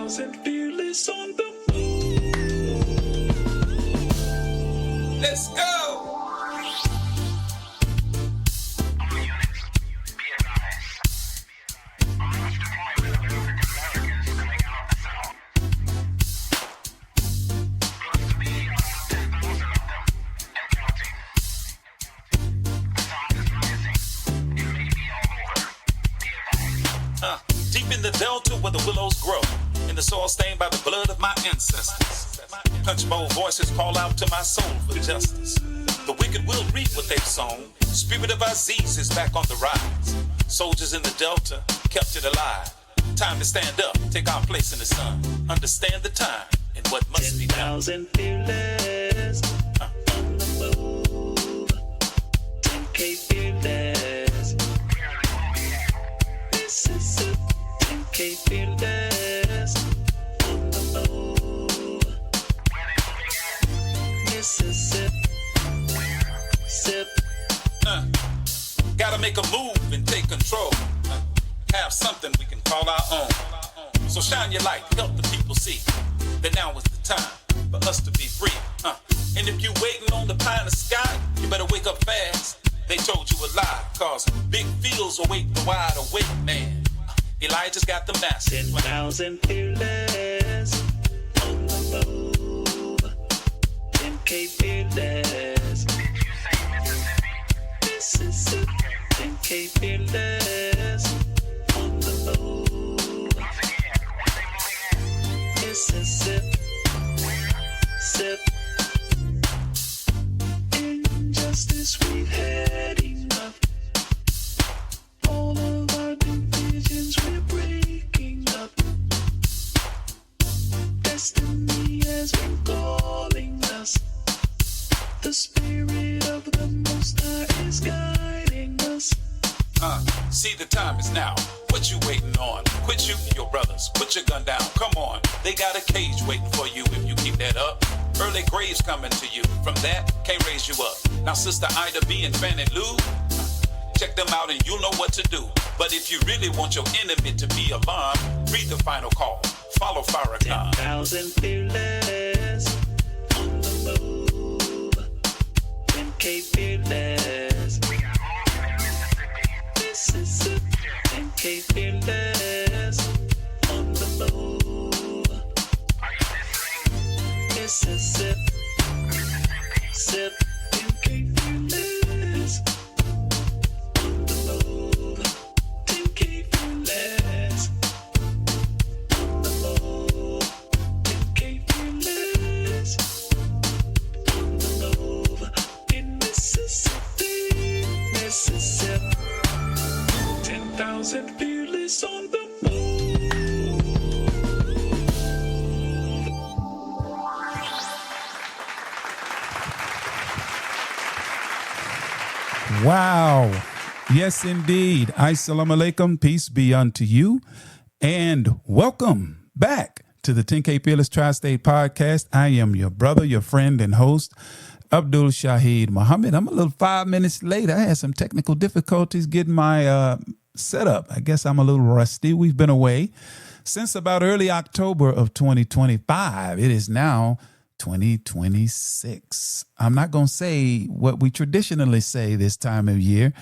10,000 fearless on the move. Let's go. Deep in the delta where the willows grow, in the soil stained by the blood of my ancestors. Punch bowl voices call out to my soul for justice. The wicked will reap what they've sown. Spirit of Aziz is back on the rise. Soldiers in the delta kept it alive. Time to stand up, take our place in the sun. Understand the time and what must be done. 10,000 fearless on the move. 10K fearless. This is it. 10K fearless on the move. Mississippi. Sip. Gotta make a move and take control. Have something we can call our own. So shine your light, help the people see that now is the time for us to be free. And if you waiting on the pie in the sky, you better wake up fast. They told you a lie, cause big fields await the wide awake man. Elijah's got the message. 10,000 fearless on the move. 10K fearless. Mississippi. 10K fearless on the move. Mississippi. Sip. Injustice we've had enough. All of our divisions we're breaking up. Destiny has been calling us. The spirit of the Most High is guiding us. See, the time is now. What you waiting on? Quit shooting your brothers. Put your gun down. Come on. They got a cage waiting for you if you keep that up. Early graves coming to you. From that, can't raise you up. Now, Sister Ida B and Fannie Lou, check them out and you'll know what to do. But if you really want your enemy to be alarmed, read the final call. Follow Farrakhan. 10,000 fearless on the move. 10K fearless. Mississippi. 10K fearless on the move. Mississippi. Sip. 10K fearless on the move. 10K fearless on the move. 10K fearless on the move. In Mississippi. Mississippi. 10,000 fearless on the move. Wow. Yes, indeed. Assalamu alaikum. Peace be unto you. And welcome back to the 10K Fearless Tri-State Podcast. I am your brother, your friend, and host, Abdul Shaheed Muhammad. I'm a little 5 minutes late. I had some technical difficulties getting my setup. I guess I'm a little rusty. We've been away since about early October of 2025. It is now 2026. I'm not going to say what we traditionally say this time of year.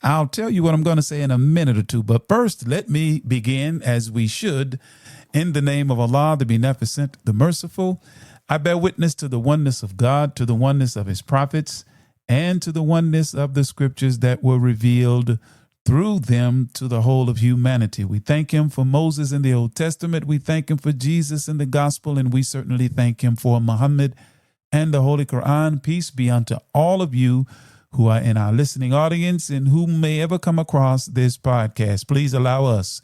I'll tell you what I'm going to say in a minute or two. But first, let me begin, as we should, in the name of Allah, the Beneficent, the Merciful. I bear witness to the oneness of God, to the oneness of his prophets, and to the oneness of the scriptures that were revealed through them to the whole of humanity. We thank him for Moses in the Old Testament. We thank him for Jesus in the gospel, and we certainly thank him for Muhammad and the Holy Quran. Peace be unto all of you who are in our listening audience and who may ever come across this podcast. Please allow us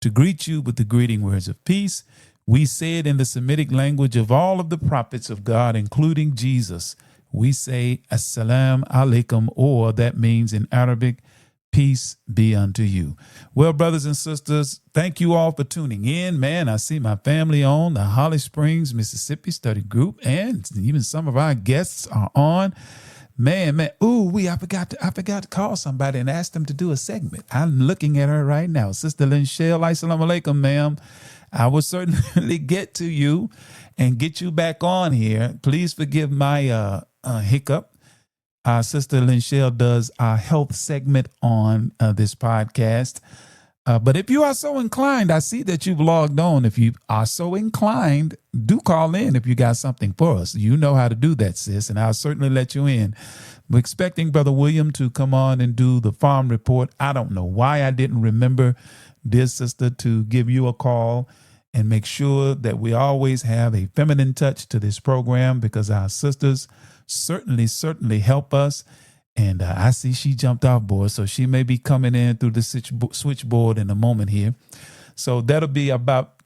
to greet you with the greeting words of peace. We say it in the Semitic language of all of the prophets of God, including Jesus. We say, Assalamu alaikum, or that means in Arabic, peace be unto you. Well, brothers and sisters, thank you all for tuning in. Man, I see my family on the Holly Springs, Mississippi study group, and even some of our guests are on. Man. I forgot to call somebody and ask them to do a segment. I'm looking at her right now. Sister Lynn Shell, assalamu alaikum, ma'am. I will certainly get to you and get you back on here. Please forgive my hiccup. Our sister Lynchelle does our health segment on this podcast. But if you are so inclined, I see that you've logged on. If you are so inclined, do call in if you got something for us. You know how to do that, sis, and I'll certainly let you in. We're expecting Brother William to come on and do the farm report. I don't know why I didn't remember, dear sister, to give you a call and make sure that we always have a feminine touch to this program, because our sisters certainly help us. And I see she jumped off board, so she may be coming in through the switchboard in a moment here. So that'll be about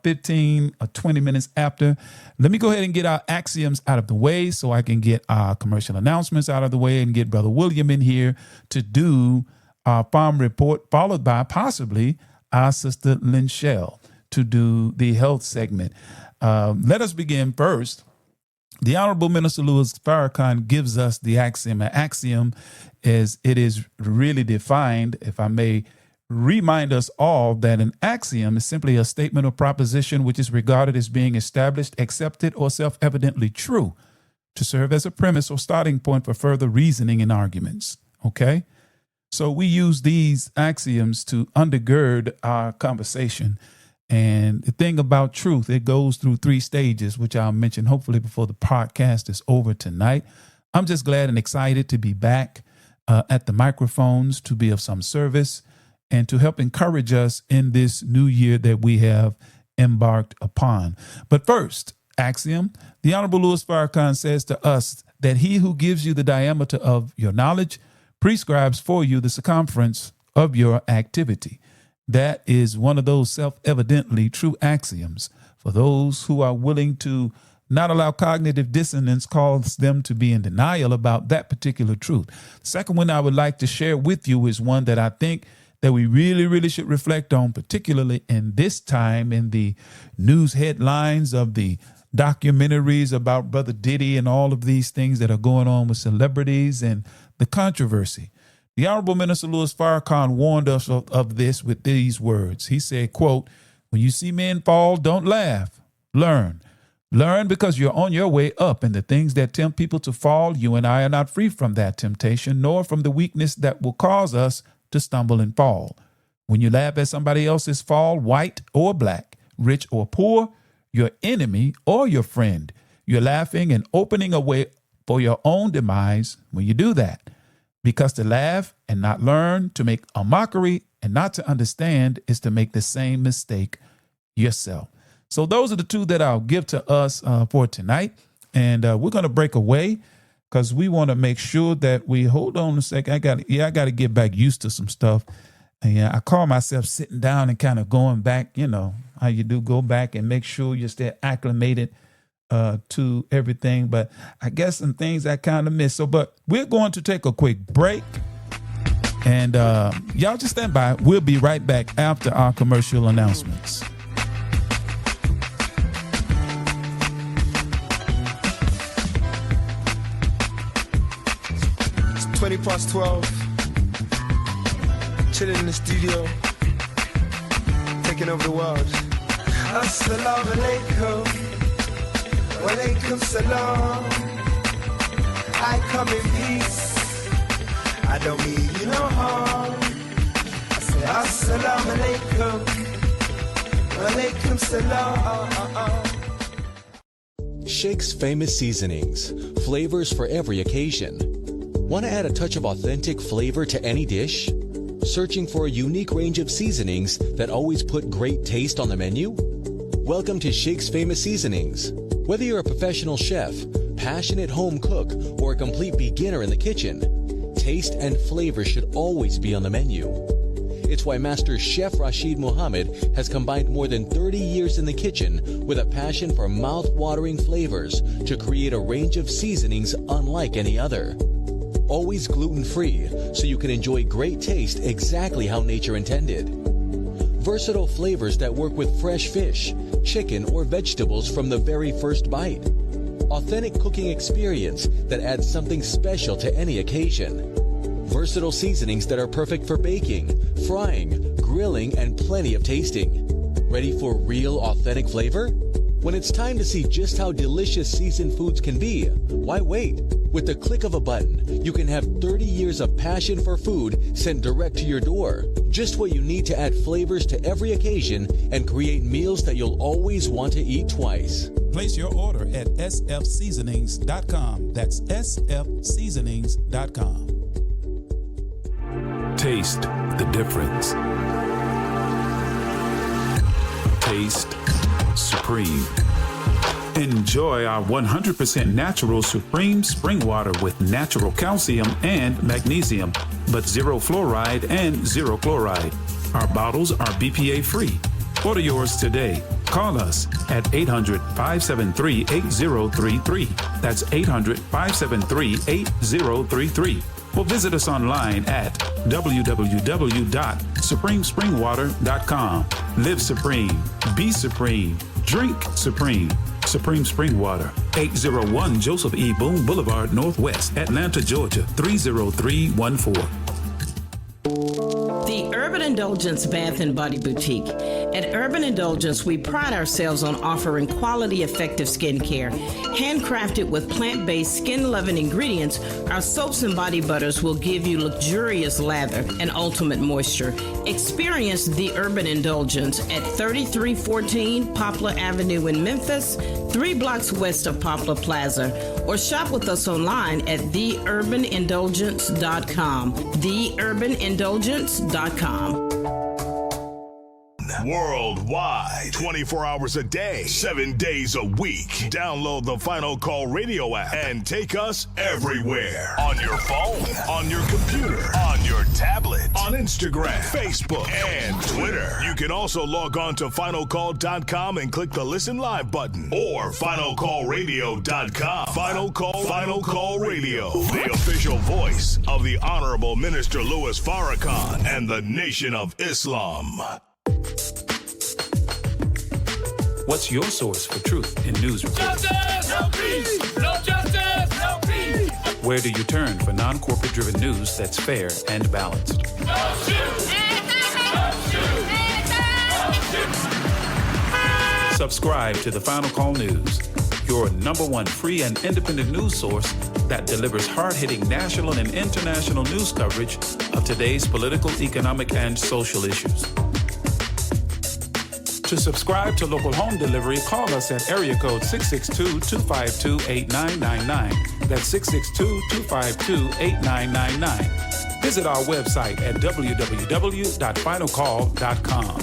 15 or 20 minutes after. Let me go ahead and get our axioms out of the way so I can get our commercial announcements out of the way and get Brother William in here to do our farm report, followed by possibly our sister Lynchelle to do the health segment. Let us begin first. The Honorable Minister Louis Farrakhan gives us the axiom. An axiom, as it is really defined, if I may remind us all, that an axiom is simply a statement or proposition which is regarded as being established, accepted, or self-evidently true, to serve as a premise or starting point for further reasoning and arguments. Okay? So we use these axioms to undergird our conversation. And the thing about truth, it goes through 3 stages, which I'll mention hopefully before the podcast is over tonight. I'm just glad and excited to be back at the microphones, to be of some service and to help encourage us in this new year that we have embarked upon. But first, axiom, the Honorable Louis Farrakhan says to us that he who gives you the diameter of your knowledge prescribes for you the circumference of your activity. That is one of those self-evidently true axioms for those who are willing to not allow cognitive dissonance cause them to be in denial about that particular truth. The second one I would like to share with you is one that I think that we really should reflect on, particularly in this time, in the news headlines of the documentaries about Brother Diddy and all of these things that are going on with celebrities and the controversy. The Honorable Minister Louis Farrakhan warned us of this with these words. He said, quote, "When you see men fall, don't laugh. Learn. Learn because you're on your way up, and the things that tempt people to fall, you and I are not free from that temptation, nor from the weakness that will cause us to stumble and fall. When you laugh at somebody else's fall, white or black, rich or poor, your enemy or your friend, you're laughing and opening a way for your own demise when you do that. Because to laugh and not learn, to make a mockery and not to understand, is to make the same mistake yourself." So those are the 2 that I'll give to us for tonight. And we're going to break away because we want to make sure that we hold on a second. I got to get back used to some stuff. And I call myself sitting down and kind of going back, you know, how you do, go back and make sure you stay acclimated to everything. But I guess some things I kind of missed. So, but we're going to take a quick break, and y'all just stand by. We'll be right back after our commercial announcements. 12, chilling in the studio, taking over the world. Assalamu alaikum, wa alaikum salam. I come in peace, I don't mean you no harm. I say assalamu alaikum, wa alaikum salam. Shake's Famous Seasonings, flavors for every occasion. Want to add a touch of authentic flavor to any dish? Searching for a unique range of seasonings that always put great taste on the menu? Welcome to Shake's Famous Seasonings. Whether you're a professional chef, passionate home cook, or a complete beginner in the kitchen, taste and flavor should always be on the menu. It's why Master Chef Rashid Muhammad has combined more than 30 years in the kitchen with a passion for mouth-watering flavors to create a range of seasonings unlike any other. Always gluten-free, so you can enjoy great taste exactly how nature intended. Versatile flavors that work with fresh fish, chicken, or vegetables from the very first bite. Authentic cooking experience that adds something special to any occasion. Versatile seasonings that are perfect for baking, frying, grilling, and plenty of tasting. Ready for real, authentic flavor? When it's time to see just how delicious seasoned foods can be, why wait? With the click of a button, you can have 30 years of passion for food sent direct to your door. Just what you need to add flavors to every occasion and create meals that you'll always want to eat twice. Place your order at sfseasonings.com. That's sfseasonings.com. Taste the difference. Taste Supreme. Enjoy our 100% natural Supreme spring water with natural calcium and magnesium, but zero fluoride and zero chloride. Our bottles are BPA free. Order yours today. Call us at 800-573-8033. That's 800-573-8033. Or visit us online at www.supremespringwater.com. Live supreme. Be supreme. Drink supreme. Supreme Spring Water. 801 Joseph E. Boone Boulevard, Northwest, Atlanta, Georgia, 30314. The Urban Indulgence Bath and Body Boutique. At Urban Indulgence, we pride ourselves on offering quality, effective skincare. Handcrafted with plant-based, skin-loving ingredients, our soaps and body butters will give you luxurious lather and ultimate moisture. Experience the Urban Indulgence at 3314 Poplar Avenue in Memphis, 3 blocks west of Poplar Plaza, or shop with us online at theurbanindulgence.com. Theurbanindulgence.com. Worldwide, 24 hours a day, 7 days a week. Download the Final Call Radio app and take us everywhere. On your phone, on your computer, on your tablet, on Instagram, Facebook, and Twitter. You can also log on to finalcall.com and click the Listen Live button or finalcallradio.com. Final Call Radio, the official voice of the Honorable Minister Louis Farrakhan and the Nation of Islam. What's your source for truth in news reports? Justice, no peace. No justice, no peace. Where do you turn for non-corporate driven news that's fair and balanced? No shoot. No shoot. Subscribe to the Final Call News, your #1 free and independent news source that delivers hard-hitting national and international news coverage of today's political, economic, and social issues. To subscribe to local home delivery, call us at area code 662-252-8999. That's 662-252-8999. Visit our website at www.finalcall.com.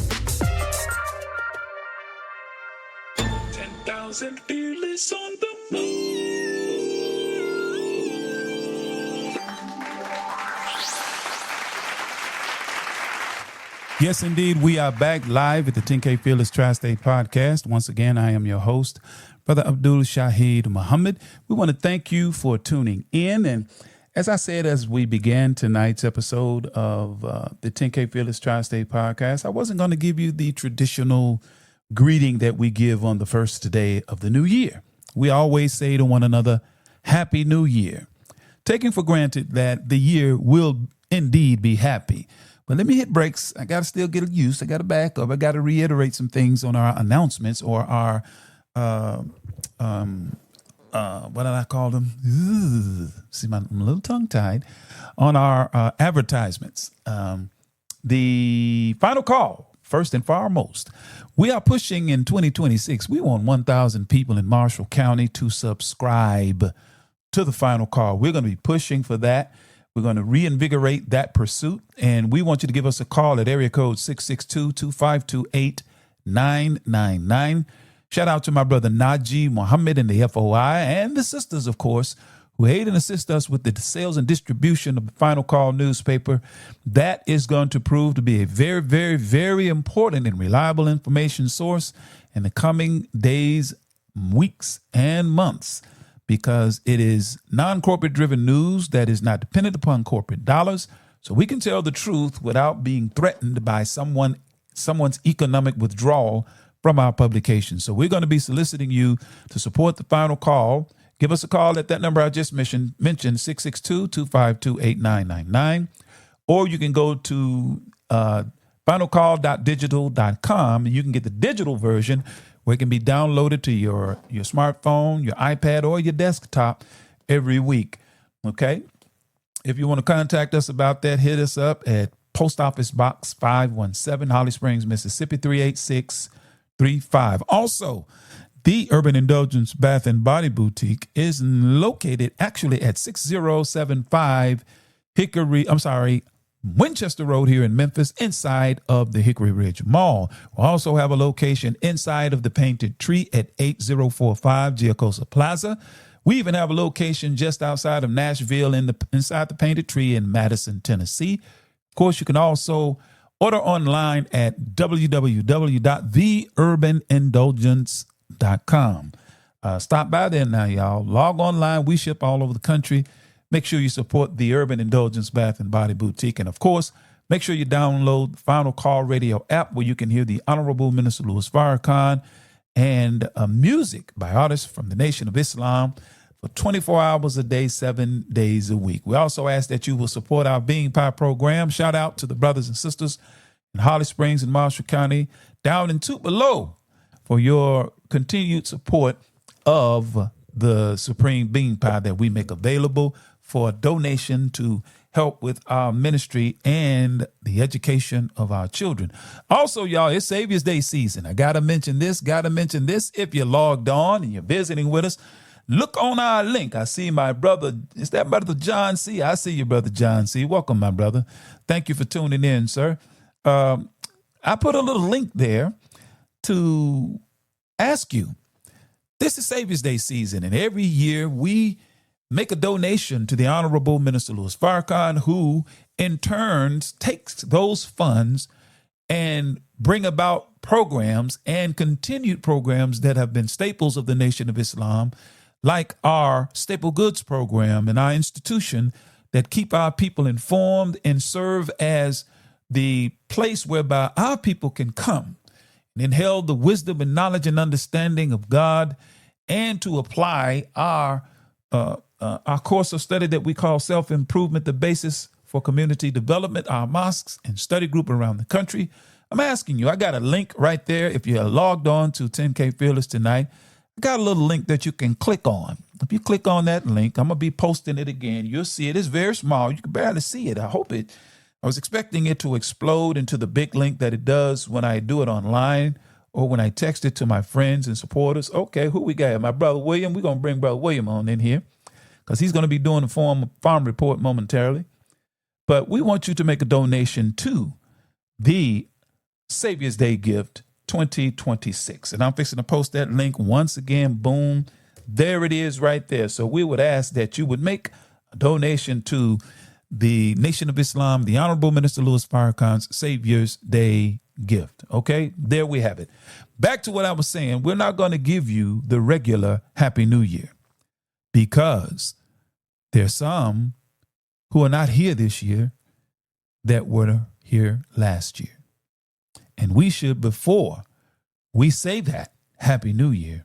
10,000 fearless on the move. Yes, indeed. We are back live at the 10K Fearless Tri-State Podcast. Once again, I am your host, Brother Abdul Shahid Muhammad. We want to thank you for tuning in. And as I said, as we began tonight's episode of the 10K Fearless Tri-State Podcast, I wasn't going to give you the traditional greeting that we give on the first day of the new year. We always say to one another, Happy New Year, taking for granted that the year will indeed be happy. But let me hit brakes. I got to still get used. I got to back up. I got to reiterate some things on our announcements or our, what did I call them? See, I'm a little tongue-tied. On our advertisements. The final call, first and foremost. We are pushing in 2026. We want 1,000 people in Marshall County to subscribe to the final call. We're going to be pushing for that. We're going to reinvigorate that pursuit, and we want you to give us a call at area code 662-252-8999. Shout out to my brother Najee Muhammad and the FOI and the sisters, of course, who aid and assist us with the sales and distribution of the Final Call newspaper. That is going to prove to be a very, very, very important and reliable information source in the coming days, weeks, and months, because it is non-corporate driven news that is not dependent upon corporate dollars. So we can tell the truth without being threatened by someone's economic withdrawal from our publication. So we're going to be soliciting you to support the Final Call. Give us a call at that number I just mentioned 662-252-8999. Or you can go to finalcall.digital.com. You can get the digital version where it can be downloaded to your smartphone, your iPad, or your desktop every week. Okay? If you want to contact us about that, hit us up at Post Office Box 517, Holly Springs, Mississippi 38635. Also, the Urban Indulgence Bath and Body Boutique is located actually at 6075 Winchester Road here in Memphis, inside of the Hickory Ridge Mall. We also have a location inside of the Painted Tree at 8045 Giacosa Plaza. We even have a location just outside of Nashville inside the Painted Tree in Madison, Tennessee. Of course, you can also order online at www.theurbanindulgence.com. Stop by there now, y'all. Log online. We ship all over the country. Make sure you support the Urban Indulgence Bath and Body Boutique. And, of course, make sure you download the Final Call Radio app where you can hear the Honorable Minister Louis Farrakhan and music by artists from the Nation of Islam for 24 hours a day, 7 days a week. We also ask that you will support our Being Pie program. Shout out to the brothers and sisters in Holly Springs and Marshall County, down in Tupelo, for your continued support of the Supreme Being Pie that we make available for a donation to help with our ministry and the education of our children. Also, y'all, it's Savior's Day season. I got to mention this. If you're logged on and you're visiting with us, look on our link. I see my brother. Is that Brother John C? I see you, Brother John C. Welcome, my brother. Thank you for tuning in, sir. I put a little link there to ask you. This is Savior's Day season, and every year we make a donation to the Honorable Minister Louis Farrakhan, who in turn takes those funds and bring about programs and continued programs that have been staples of the Nation of Islam, like our Staple Goods program and our institution that keep our people informed and serve as the place whereby our people can come and inhale the wisdom and knowledge and understanding of God, and to apply our course of study that we call self-improvement, the basis for community development, our mosques and study group around the country. I'm asking you, I got a link right there. If you're logged on to 10K Fearless tonight, I got a little link that you can click on. If you click on that link, I'm going to be posting it again. You'll see it. It's very small. You can barely see it. I was expecting it to explode into the big link that it does when I do it online or when I text it to my friends and supporters. Okay, who we got? My brother William. We're going to bring Brother William on in here because he's going to be doing the farm report momentarily. But we want you to make a donation to the Savior's Day Gift 2026. And I'm fixing to post that link once again. Boom. There it is right there. So we would ask that you would make a donation to the Nation of Islam, the Honorable Minister Louis Farrakhan's Savior's Day Gift. Okay, there we have it. Back to what I was saying. We're not going to give you the regular Happy New Year because there's some who are not here this year that were here last year. And we should, before we say that Happy New Year,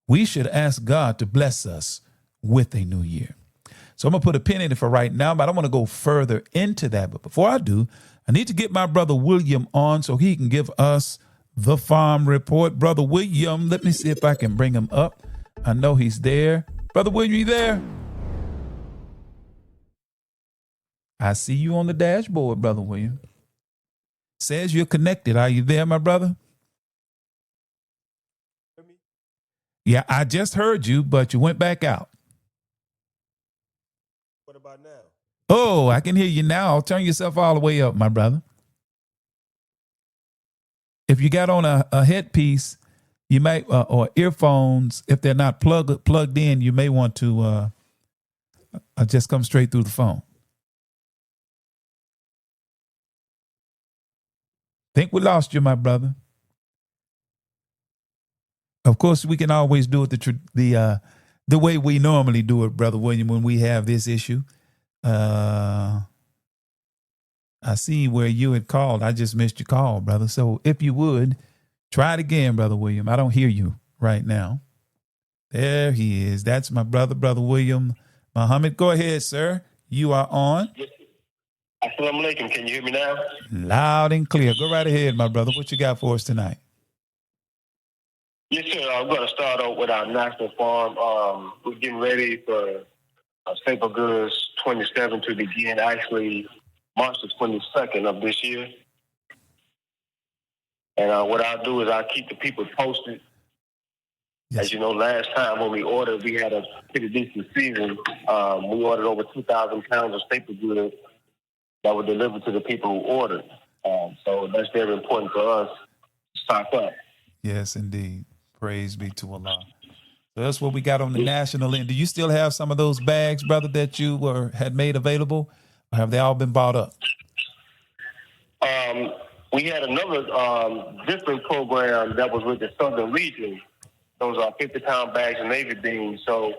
we should ask God to bless us with a new year. So I'm going to put a pin in it for right now, but I don't want to go further into that. But before I do, I need to get my brother William on so he can give us the farm report. Brother William, let me see if I can bring him up. I know he's there. Brother William, you there? I see you on the dashboard, Brother William. Says you're connected. Are you there, my brother? Yeah, I just heard you, but you went back out. What about now? Oh, I can hear you now. Turn yourself all the way up, my brother. If you got on a headpiece, you might, or earphones, if they're not plugged in, you may want to just come straight through the phone. Think we lost you, my brother. Of course, we can always do it the way we normally do it, Brother William, when we have this issue. I see where you had called. I just missed your call, brother. So if you would, try it again, Brother William. I don't hear you right now. There he is. That's my brother, Brother William Muhammad. Go ahead, sir. You are on. Assalamu alaikum. Can you hear me now? Loud and clear. Go right ahead, my brother. What you got for us tonight? Yes, sir. I'm going to start off with our national farm. We're getting ready for Staple Goods 27 to begin actually March the 22nd of this year. And what I'll do is I'll keep the people posted. Yes. As you know, last time when we ordered, we had a pretty decent season. We ordered over 2,000 pounds of staple goods that were delivered to the people who ordered. So that's very important for us to stock up. Yes, indeed. Praise be to Allah. So that's what we got on the national end. Do you still have some of those bags, brother, that you had made available? Or have they all been bought up? We had another different program that was with the Southern Region. Those are 50-pound bags of Navy beans. So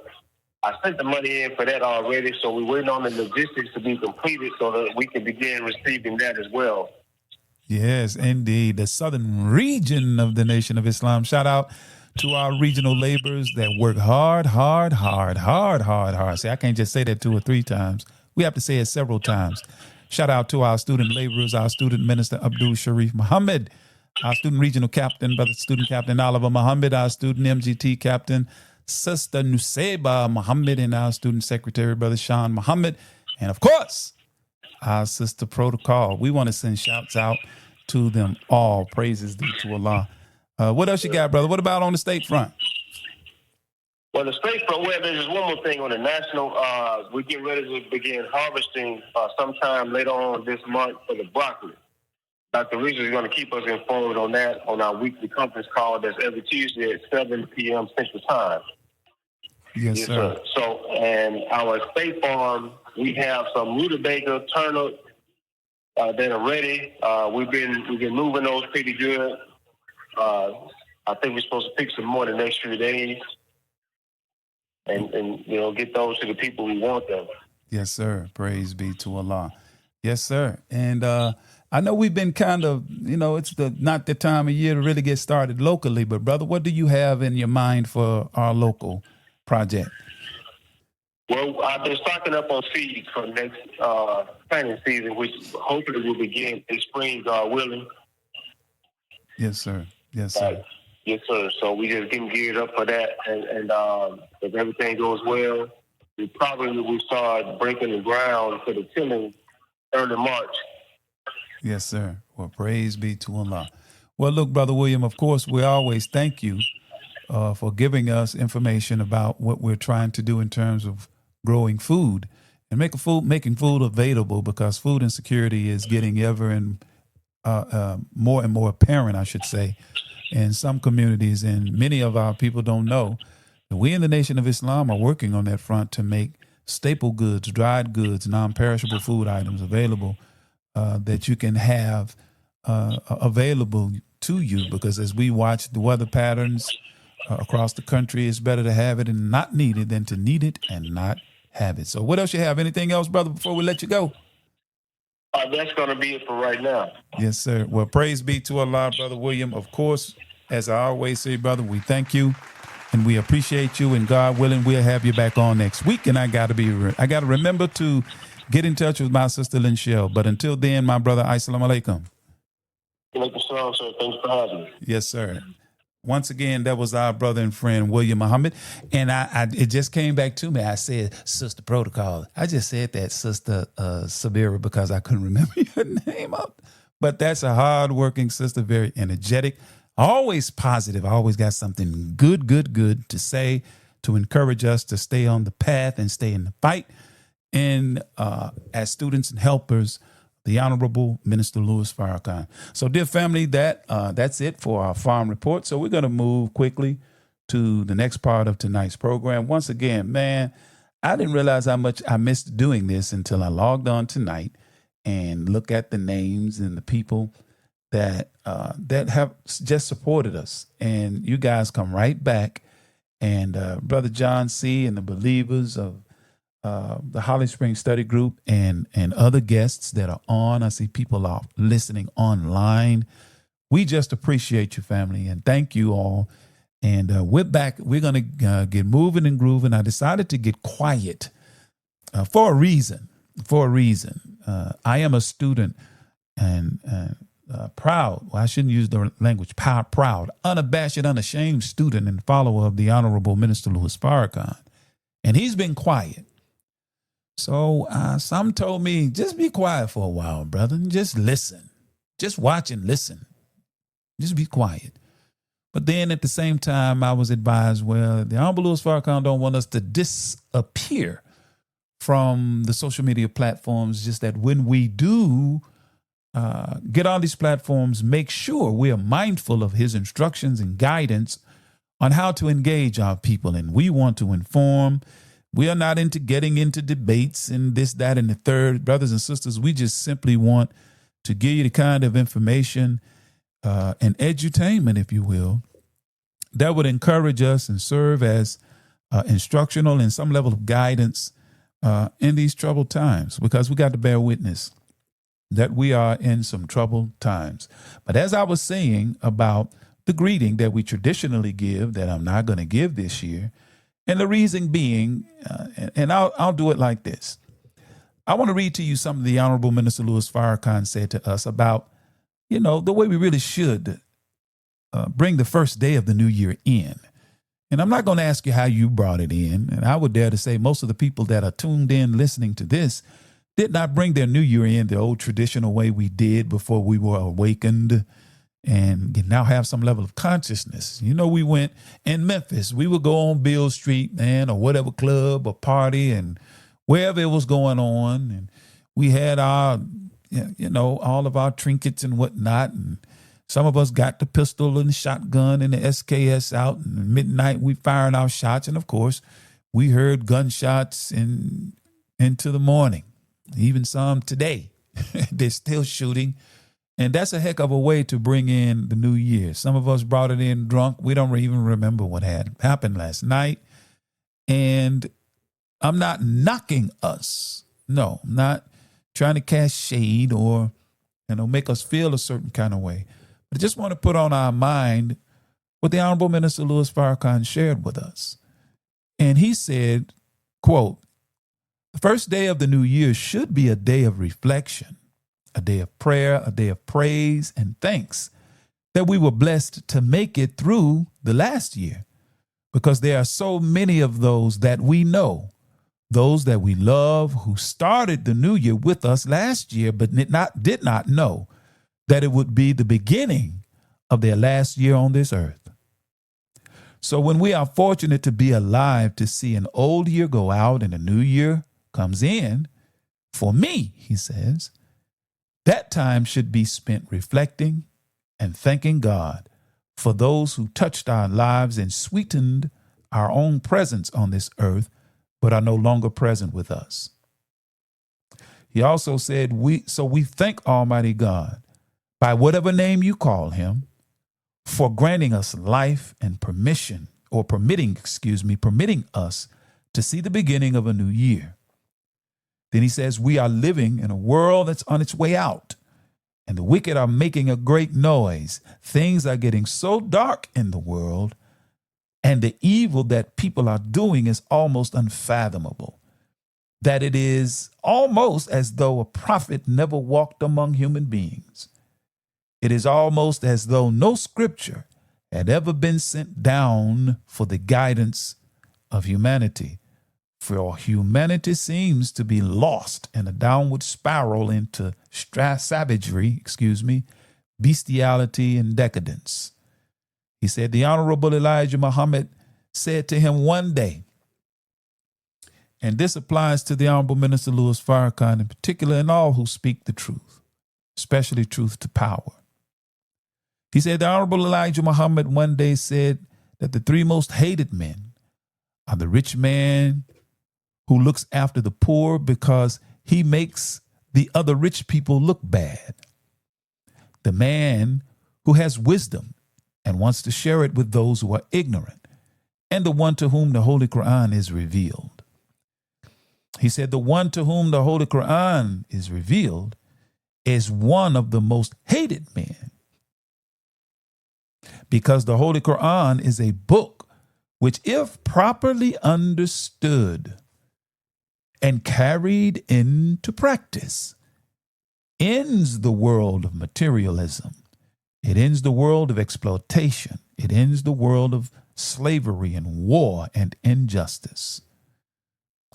I sent the money in for that already. So we're waiting on the logistics to be completed so that we can begin receiving that as well. Yes, indeed. The Southern Region of the Nation of Islam. Shout out to our regional laborers that work hard. See, I can't just say that 2 or 3 times. We have to say it several times. Shout out to our student laborers, our student minister, Abdul Sharif Muhammad, our student regional captain, brother student captain, Oliver Muhammad, our student MGT captain, Sister Nuseba Muhammad, and our student secretary, brother Sean Muhammad, and of course, our sister protocol. We want to send shouts out to them all. Praises due to Allah. What else you got, brother? What about on the state front? Well, the state front, well, there's one more thing on the national. We're getting ready to begin harvesting sometime later on this month for the broccoli. Dr. Reese is going to keep us informed on that on our weekly conference call that's every Tuesday at 7 p.m. Central Time. Yes, sir. So, and our state farm, we have some rutabaga, turnip that are ready. We've been moving those pretty good. I think we're supposed to pick some more the next few days, and get those to the people who want them. Yes, sir. Praise be to Allah. Yes, sir. And I know we've been kind of, it's not the time of year to really get started locally, but brother, what do you have in your mind for our local project? Well, I've been stocking up on seeds for next planting season, which hopefully will begin in spring, God willing. Yes, sir. Yes, sir. Yes, sir. So we just getting geared up for that, and if everything goes well, we probably will start breaking the ground for the tilling early March. Yes, sir. Well, praise be to Allah. Well, look, Brother William, of course, we always thank you for giving us information about what we're trying to do in terms of growing food and making food available, because food insecurity is getting ever and more apparent, I should say, in some communities. And many of our people don't know that we in the Nation of Islam are working on that front to make staple goods, dried goods, non-perishable food items available that you can have available to you, because as we watch the weather patterns across the country, it's better to have it and not need it than to need it and not have it. So what else you have? Anything else, brother, before we let you go? That's going to be it for right now. Yes, sir. Well, praise be to Allah, Brother William. Of course, as I always say, brother, we thank you and we appreciate you, and God willing, we'll have you back on next week. And I got to remember to get in touch with my sister Lynn Shell. But until then, my brother, assalamu alaikum. Alaikum salam, sir. Thanks for having me. Yes, sir. Once again, that was our brother and friend, William Muhammad. And it just came back to me. I said, Sister Protocol. I just said that, Sister Sabira, because I couldn't remember your name up. But that's a hard-working sister, very energetic, always positive. I always got something good to say to encourage us to stay on the path and stay in the fight. And as students and helpers, the Honorable Minister Louis Farrakhan. So, dear family, that's it for our farm report. So we're going to move quickly to the next part of tonight's program. Once again, man, I didn't realize how much I missed doing this until I logged on tonight and look at the names and the people that have just supported us. And you guys come right back. And Brother John C. and the believers of the Holly Springs Study Group and other guests that are on. I see people are listening online. We just appreciate you, family, and thank you all. And we're back. We're going to get moving and grooving. I decided to get quiet for a reason. I am a student and proud. Well, I shouldn't use the language proud, unabashed, unashamed student and follower of the Honorable Minister Louis Farrakhan. And he's been quiet. So some told me, just be quiet for a while, brother, and just listen. Just watch and listen. Just be quiet. But then at the same time, I was advised, well, the Honorable Louis Farrakhan don't want us to disappear from the social media platforms, just that when we do get on these platforms, make sure we are mindful of his instructions and guidance on how to engage our people. And we want to inform. We are not into getting into debates and this, that, and the third. Brothers and sisters, we just simply want to give you the kind of information and edutainment, if you will, that would encourage us and serve as instructional and some level of guidance in these troubled times, because we got to bear witness that we are in some troubled times. But as I was saying about the greeting that we traditionally give, that I'm not going to give this year, and the reason being, and I'll do it like this. I want to read to you something the Honorable Minister Louis Farrakhan said to us about, the way we really should bring the first day of the new year in. And I'm not going to ask you how you brought it in. And I would dare to say most of the people that are tuned in listening to this did not bring their new year in the old traditional way we did before we were awakened and now have some level of consciousness. We went in Memphis. We would go on Beale Street, man, or whatever club or party and wherever it was going on. And we had our, all of our trinkets and whatnot. And some of us got the pistol and the shotgun and the SKS out. And at midnight, we fired our shots. And, of course, we heard gunshots into the morning, even some today. They're still shooting. And that's a heck of a way to bring in the new year. Some of us brought it in drunk. We don't even remember what had happened last night. And I'm not knocking us. No, I'm not trying to cast shade or, make us feel a certain kind of way. But I just want to put on our mind what the Honorable Minister Louis Farrakhan shared with us. And he said, quote, "The first day of the new year should be a day of reflection, a day of prayer, a day of praise and thanks that we were blessed to make it through the last year, because there are so many of those that we know, those that we love, who started the new year with us last year, but did not know that it would be the beginning of their last year on this earth. So when we are fortunate to be alive to see an old year go out and a new year comes in, for me," he says, "that time should be spent reflecting and thanking God for those who touched our lives and sweetened our own presence on this earth, but are no longer present with us." He also said, we thank Almighty God, by whatever name you call him, for granting us life and permitting us to see the beginning of a new year. Then he says, "We are living in a world that's on its way out, and the wicked are making a great noise. Things are getting so dark in the world, and the evil that people are doing is almost unfathomable, that it is almost as though a prophet never walked among human beings. It is almost as though no scripture had ever been sent down for the guidance of humanity. For humanity seems to be lost in a downward spiral into savagery, bestiality, and decadence." He said, the Honorable Elijah Muhammad said to him one day, and this applies to the Honorable Minister Louis Farrakhan in particular, and all who speak the truth, especially truth to power. He said, the Honorable Elijah Muhammad one day said that the three most hated men are the rich man who looks after the poor because he makes the other rich people look bad, the man who has wisdom and wants to share it with those who are ignorant, and the one to whom the Holy Quran is revealed. He said the one to whom the Holy Quran is revealed is one of the most hated men, because the Holy Quran is a book which, if properly understood and carried into practice, ends the world of materialism. It ends the world of exploitation. It ends the world of slavery and war and injustice.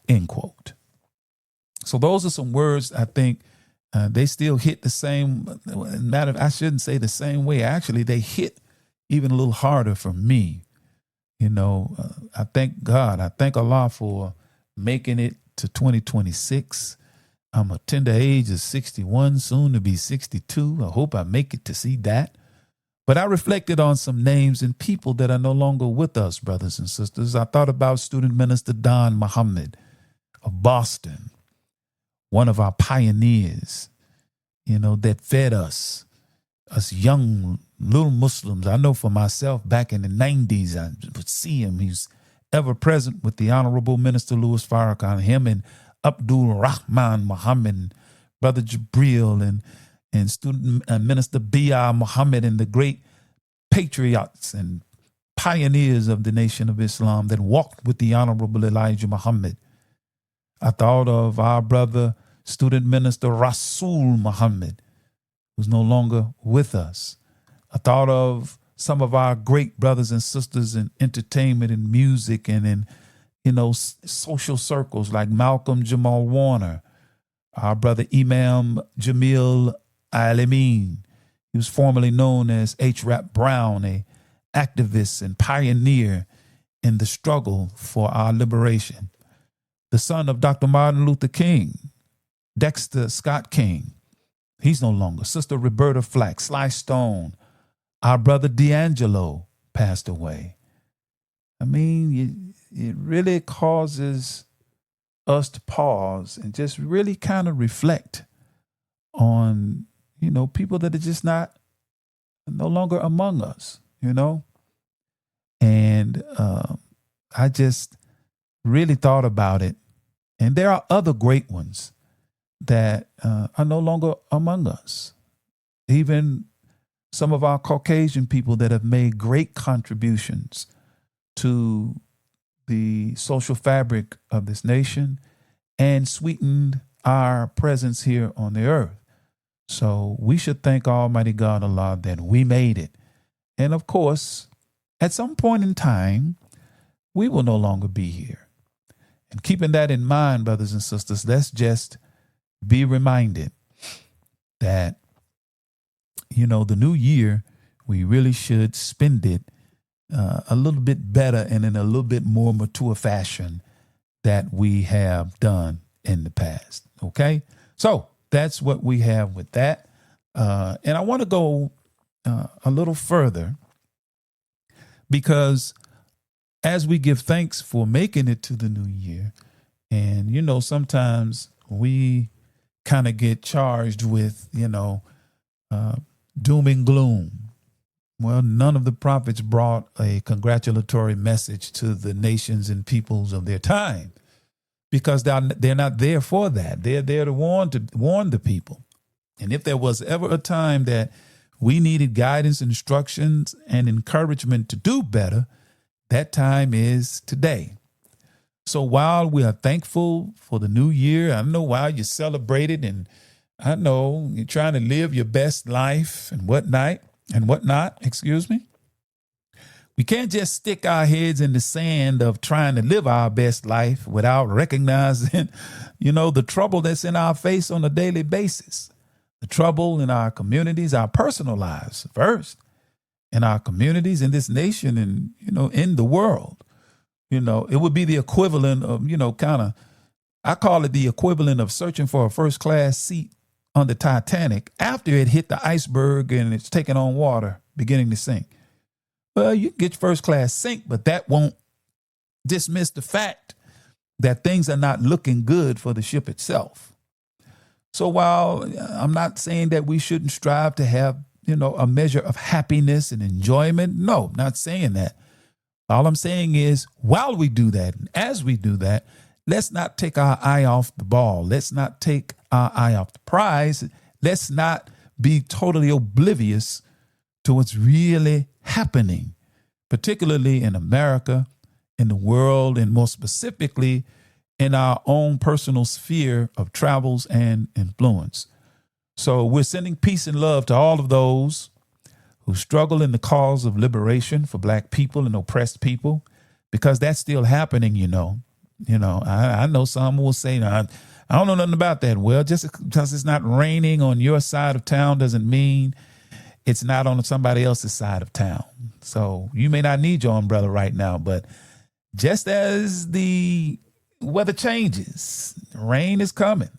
End quote. So those are some words I think they still hit the same matter. I shouldn't say the same way. Actually, they hit even a little harder for me. You know, I thank God. I thank Allah for making it to 2026. I'm a tender age of 61, soon to be 62. I hope I make it to see that. But I reflected on some names and people that are no longer with us, brothers and sisters. I thought about Student Minister Don Muhammad of Boston, one of our pioneers, you know, that fed us young little Muslims. I know for myself, back in the 90s, I would see him. He's ever present with the Honorable Minister Louis Farrakhan, him and Abdul Rahman Muhammad, Brother Jabril, and Student Minister B.R. Muhammad, and the great patriots and pioneers of the Nation of Islam that walked with the Honorable Elijah Muhammad. I thought of our brother, Student Minister Rasul Muhammad, who's no longer with us. I thought of some of our great brothers and sisters in entertainment and music and in, you know, social circles like Malcolm Jamal Warner, our brother Imam Jamil Al-Amin. He was formerly known as H. Rap Brown, a activist and pioneer in the struggle for our liberation. The son of Dr. Martin Luther King, Dexter Scott King. He's no longer. Sister Roberta Flack, Sly Stone. Our brother D'Angelo passed away. I mean, it really causes us to pause and just really kind of reflect on, you know, people that are just no longer among us, you know? And I just really thought about it. And there are other great ones that are no longer among us. Even some of our Caucasian people that have made great contributions to the social fabric of this nation and sweetened our presence here on the earth. So we should thank Almighty God, Allah, that we made it. And of course, at some point in time, we will no longer be here. And keeping that in mind, brothers and sisters, let's just be reminded that, you know, the new year, we really should spend it a little bit better and in a little bit more mature fashion that we have done in the past. Okay? So that's what we have with that. And I want to go a little further, because as we give thanks for making it to the new year, and, you know, sometimes we kind of get charged with, you know, doom and gloom. Well, none of the prophets brought a congratulatory message to the nations and peoples of their time, because they're not there for that. They're there to warn the people. And if there was ever a time that we needed guidance, instructions, and encouragement to do better, that time is today. So while we are thankful for the new year, I know while you celebrate it, and I know you're trying to live your best life and whatnot, we can't just stick our heads in the sand of trying to live our best life without recognizing, you know, the trouble that's in our face on a daily basis. The trouble in our communities, our personal lives first, in our communities, in this nation, and, you know, in the world. You know, it would be the equivalent of, you know, I call it the equivalent of searching for a first class seat on the Titanic after it hit the iceberg and it's taking on water, beginning to sink. Well, you get first class sink, but that won't dismiss the fact that things are not looking good for the ship itself. So while I'm not saying that we shouldn't strive to have, you know, a measure of happiness and enjoyment, no, not saying that. All I'm saying is, while we do that, and as we do that, let's not take our eye off the ball. Let's not take our eye off the prize. Let's not be totally oblivious to what's really happening, particularly in America, in the world, and more specifically in our own personal sphere of travels and influence. So we're sending peace and love to all of those who struggle in the cause of liberation for black people and oppressed people, because that's still happening, you know. I know some will say, no, I don't know nothing about that. Well, just because it's not raining on your side of town doesn't mean it's not on somebody else's side of town. So you may not need your umbrella right now, but just as the weather changes, rain is coming.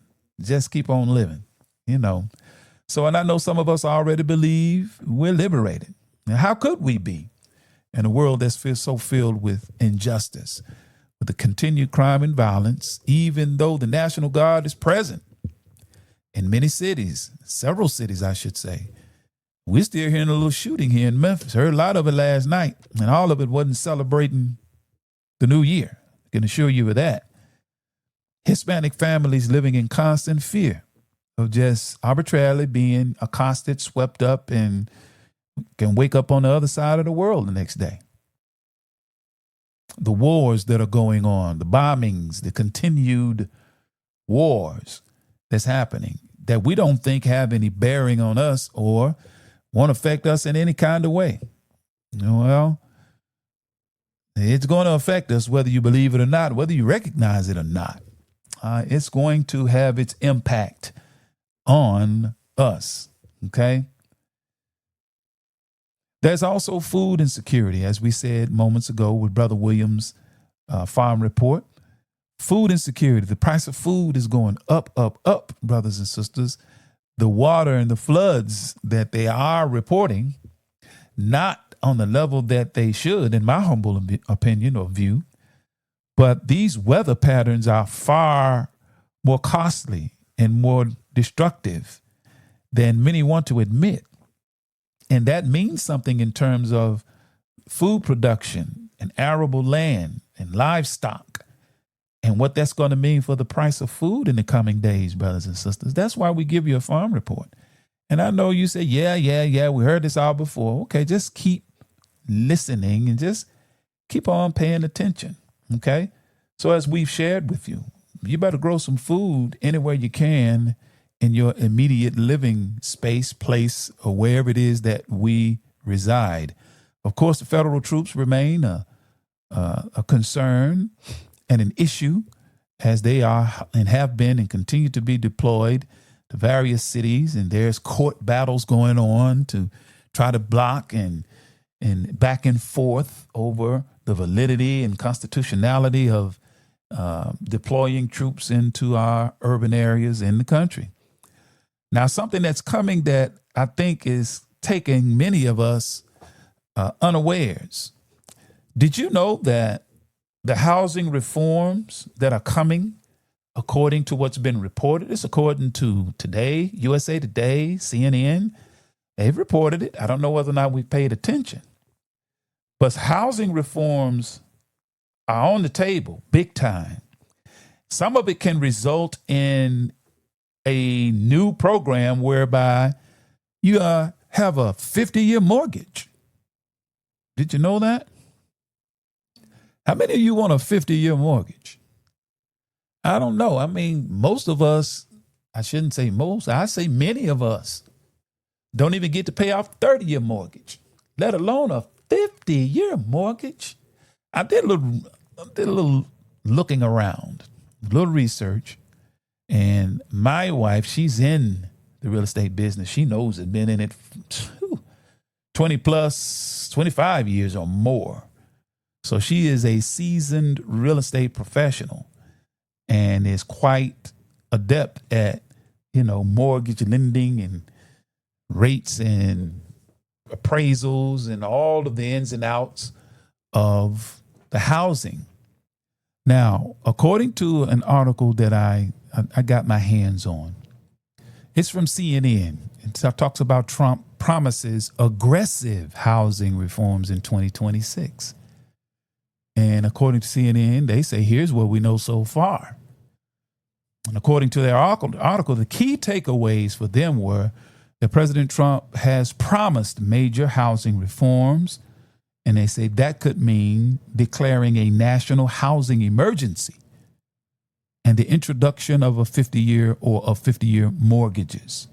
Just keep on living, you know. So, and I know some of us already believe we're liberated. Now, how could we be in a world that's so filled with injustice, with the continued crime and violence, even though the National Guard is present in many cities, several cities, I should say? We're still hearing a little shooting here in Memphis. Heard a lot of it last night, and all of it wasn't celebrating the new year. I can assure you of that. Hispanic families living in constant fear of just arbitrarily being accosted, swept up, and can wake up on the other side of the world the next day. The wars that are going on, the bombings, the continued wars that's happening that we don't think have any bearing on us or won't affect us in any kind of way. Well, it's going to affect us whether you believe it or not, whether you recognize it or not. It's going to have its impact on us, okay? There's also food insecurity, as we said moments ago with Brother Williams' farm report. Food insecurity, the price of food is going up, brothers and sisters. The water and the floods that they are reporting, not on the level that they should, in my humble opinion or view, but these weather patterns are far more costly and more destructive than many want to admit. And that means something in terms of food production and arable land and livestock and what that's going to mean for the price of food in the coming days, brothers and sisters. That's why we give you a farm report. And I know you say, yeah, we heard this all before. Okay, just keep listening and just keep on paying attention, okay? So as we've shared with you, you better grow some food anywhere you can in your immediate living space, place, or wherever it is that we reside. Of course, the federal troops remain a concern and an issue, as they are and have been and continue to be deployed to various cities. And there's court battles going on to try to block and back and forth over the validity and constitutionality of deploying troops into our urban areas in the country. Now, something that's coming that I think is taking many of us unawares. Did you know that the housing reforms that are coming, according to what's been reported, it's according to Today, USA Today, CNN, they've reported it. I don't know whether or not we paid attention. But housing reforms are on the table, big time. Some of it can result in a new program whereby you have a 50-year mortgage. Did you know that? How many of you want a 50-year mortgage? I don't know. I mean, most of us, I shouldn't say most, I say many of us don't even get to pay off a 30-year mortgage, let alone a 50-year mortgage. I did a little looking around, a little research, and my wife, she's in the real estate business. She knows it, been in it 20 plus, 25 years or more. So she is a seasoned real estate professional and is quite adept at, mortgage lending and rates and appraisals and all of the ins and outs of the housing. Now, according to an article that I got my hands on, it's from CNN. It talks about Trump promises aggressive housing reforms in 2026. And according to CNN, they say, here's what we know so far. And according to their article, the key takeaways for them were that President Trump has promised major housing reforms. And they say that could mean declaring a national housing emergency and the introduction of a 50-year mortgages.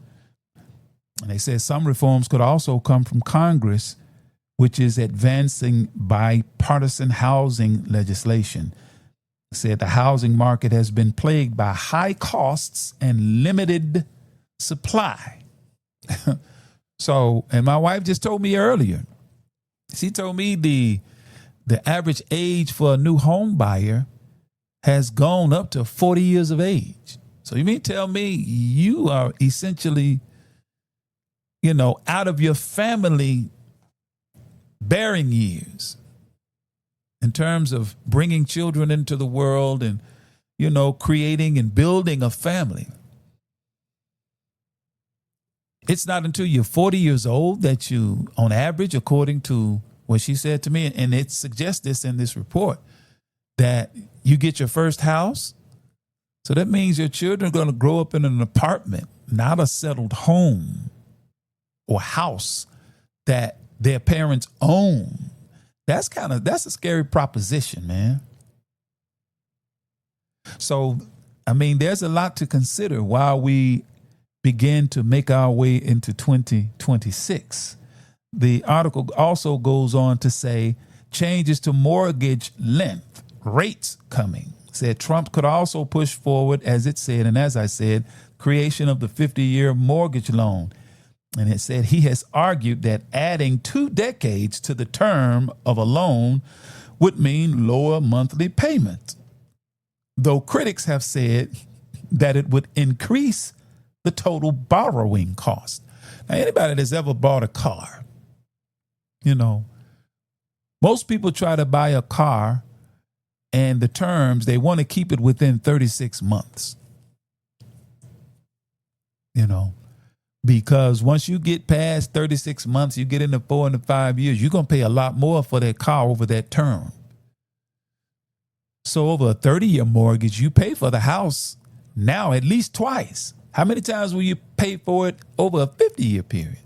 And they said some reforms could also come from Congress, which is advancing bipartisan housing legislation. Said the housing market has been plagued by high costs and limited supply. So, and my wife just told me earlier, she told me the average age for a new home buyer has gone up to 40 years of age. So you mean tell me you are essentially, out of your family bearing years in terms of bringing children into the world and, creating and building a family. It's not until you're 40 years old that you, on average, according to what she said to me, and it suggests this in this report, that you get your first house. So that means your children are going to grow up in an apartment, not a settled home or house that their parents own. That's a scary proposition, man. So, there's a lot to consider while we begin to make our way into 2026. The article also goes on to say changes to mortgage length, rates coming. Said Trump could also push forward, as it said, and as I said, creation of the 50-year mortgage loan. And it said he has argued that adding 2 decades to the term of a loan would mean lower monthly payments, though critics have said that it would increase the total borrowing cost. Now, anybody that's ever bought a car, most people try to buy a car and the terms, they want to keep it within 36 months. Because once you get past 36 months, you get into 4 and 5 years, you're going to pay a lot more for that car over that term. So over a 30-year mortgage, you pay for the house now at least twice. How many times will you pay for it over a 50-year period?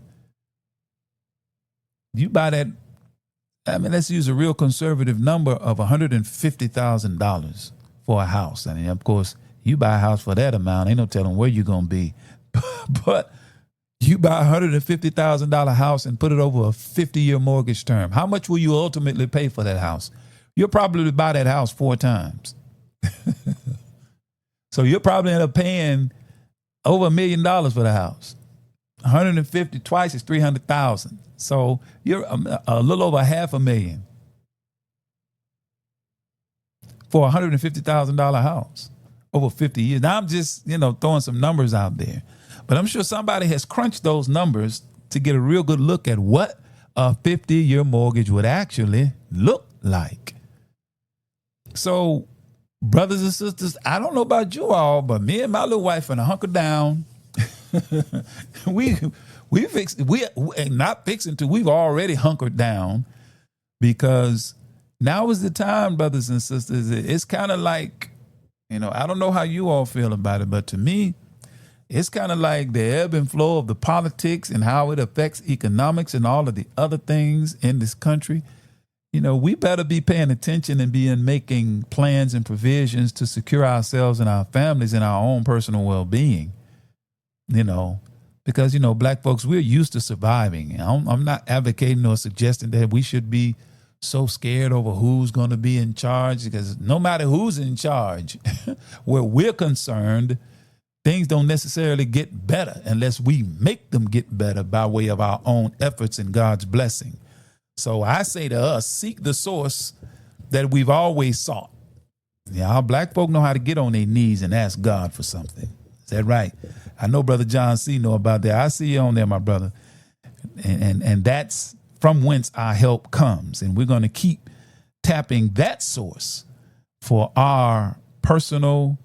You buy that, let's use a real conservative number of $150,000 for a house. And of course, you buy a house for that amount, ain't no telling where you're going to be. But you buy a $150,000 house and put it over a 50-year mortgage term. How much will you ultimately pay for that house? You'll probably buy that house 4 times. So you'll probably end up paying over $1 million for the house. 150 twice is 300,000. So you're a little over $500,000 for a $150,000 house over 50 years. Now I'm just, throwing some numbers out there, but I'm sure somebody has crunched those numbers to get a real good look at what a 50-year mortgage would actually look like. So, brothers and sisters, I don't know about you all, but me and my little wife finna hunker down. We've already hunkered down, because now is the time, brothers and sisters. It's kind of like, I don't know how you all feel about it, but to me, it's kind of like the ebb and flow of the politics and how it affects economics and all of the other things in this country. We better be paying attention and making plans and provisions to secure ourselves and our families and our own personal well-being, because, black folks, we're used to surviving. I'm not advocating or suggesting that we should be so scared over who's going to be in charge, because no matter who's in charge, where we're concerned, things don't necessarily get better unless we make them get better by way of our own efforts and God's blessing. So I say to us, seek the source that we've always sought. Our black folk know how to get on their knees and ask God for something. Is that right? I know Brother John C. know about that. I see you on there, my brother. And that's from whence our help comes. And we're going to keep tapping that source for our personal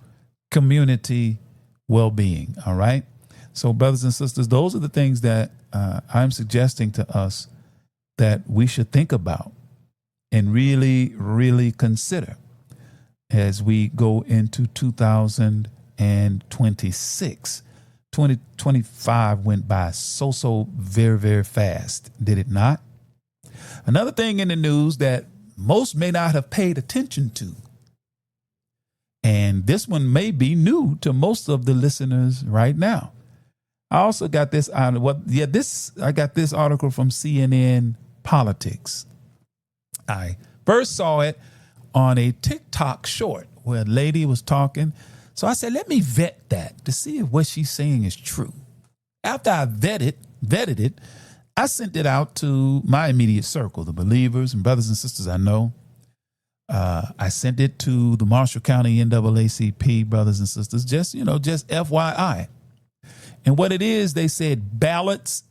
community well-being. All right. So, brothers and sisters, those are the things that I'm suggesting to us that we should think about and really, really consider as we go into 2026. 2025 went by so very, very fast, did it not? Another thing in the news that most may not have paid attention to, and this one may be new to most of the listeners right now. I also got this on I got this article from CNN Politics. I first saw it on a TikTok short where a lady was talking. So I said, let me vet that to see if what she's saying is true. After I vetted it, I sent it out to my immediate circle, the believers and brothers and sisters I know. I sent it to the Marshall County NAACP brothers and sisters, just FYI. And what it is, they said ballots,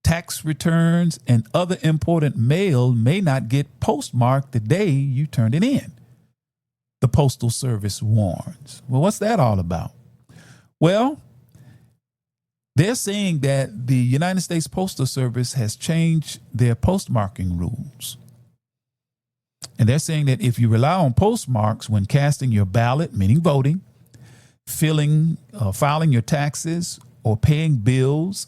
tax returns, and other important mail may not get postmarked the day you turn it in. The Postal Service warns. Well, what's that all about? Well, they're saying that the United States Postal Service has changed their postmarking rules. And they're saying that if you rely on postmarks when casting your ballot, meaning voting, filing your taxes, or paying bills,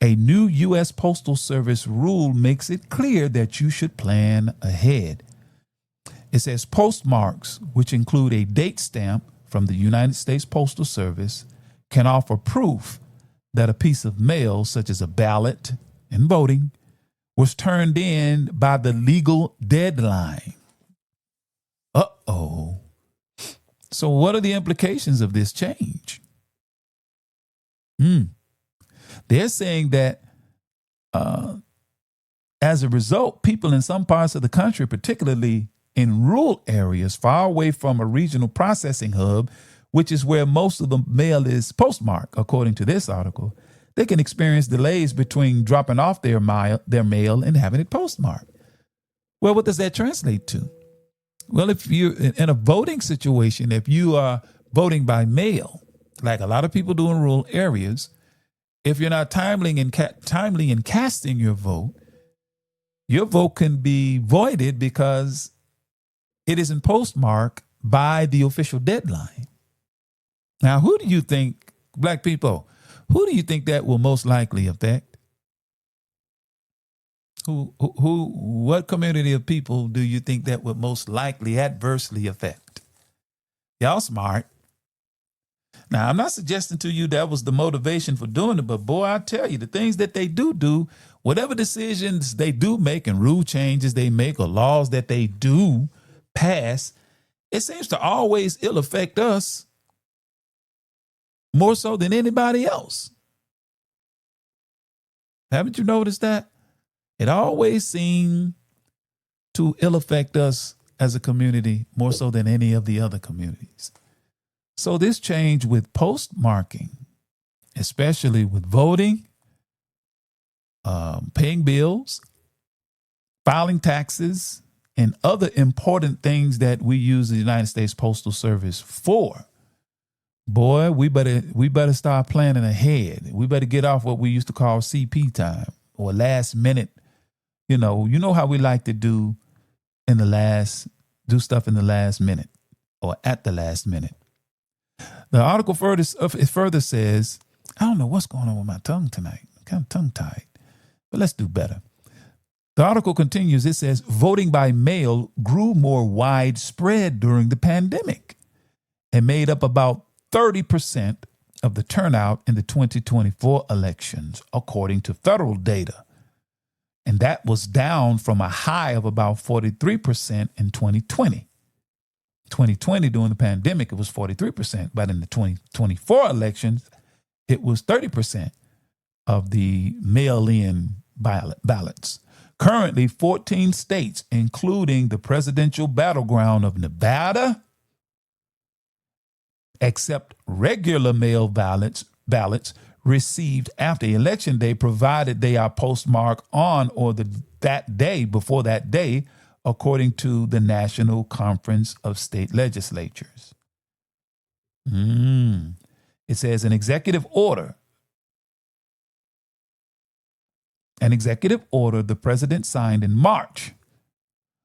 a new U.S. Postal Service rule makes it clear that you should plan ahead. It says postmarks, which include a date stamp from the United States Postal Service, can offer proof that a piece of mail, such as a ballot and voting, was turned in by the legal deadline. Uh-oh. So what are the implications of this change? They're saying that as a result, people in some parts of the country, particularly in rural areas far away from a regional processing hub, which is where most of the mail is postmarked, according to this article, they can experience delays between dropping off their mail and having it postmarked. Well, what does that translate to? Well, if you're in a voting situation, if you are voting by mail, like a lot of people do in rural areas, if you're not timely in casting your vote can be voided because it isn't postmarked by the official deadline. Now, who do you think, black people, who do you think that will most likely affect? What community of people do you think that would most likely adversely affect? Y'all smart. Now, I'm not suggesting to you that was the motivation for doing it, but boy, I tell you, the things that they do, whatever decisions they do make and rule changes they make or laws that they do pass, it seems to always ill affect us more so than anybody else. Haven't you noticed that? It always seems to ill affect us as a community more so than any of the other communities. So this change with postmarking, especially with voting, paying bills, filing taxes, and other important things that we use the United States Postal Service for, boy, we better start planning ahead. We better get off what we used to call CP time or last minute. You know how we like to do stuff in the last minute or at the last minute. The article further says, I don't know what's going on with my tongue tonight. I'm kind of tongue-tied, but let's do better. The article continues. It says, voting by mail grew more widespread during the pandemic and made up about 30% of the turnout in the 2024 elections, according to federal data. And that was down from a high of about 43% in 2020. 2020, during the pandemic, it was 43%. But in the 2024 elections, it was 30% of the mail-in ballots. Currently, 14 states, including the presidential battleground of Nevada, accept regular mail ballots received after Election Day, provided they are postmarked on or that day before that day, according to the National Conference of State Legislatures. It says an executive order the president signed in March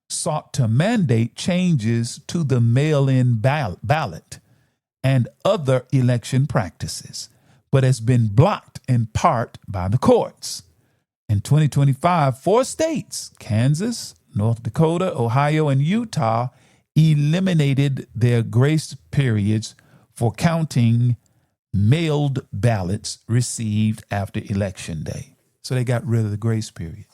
sought to mandate changes to the mail-in ballot and other election practices, but has been blocked in part by the courts. In 2025, 4 states, Kansas, North Dakota, Ohio, and Utah, eliminated their grace periods for counting mailed ballots received after Election Day. So they got rid of the grace period.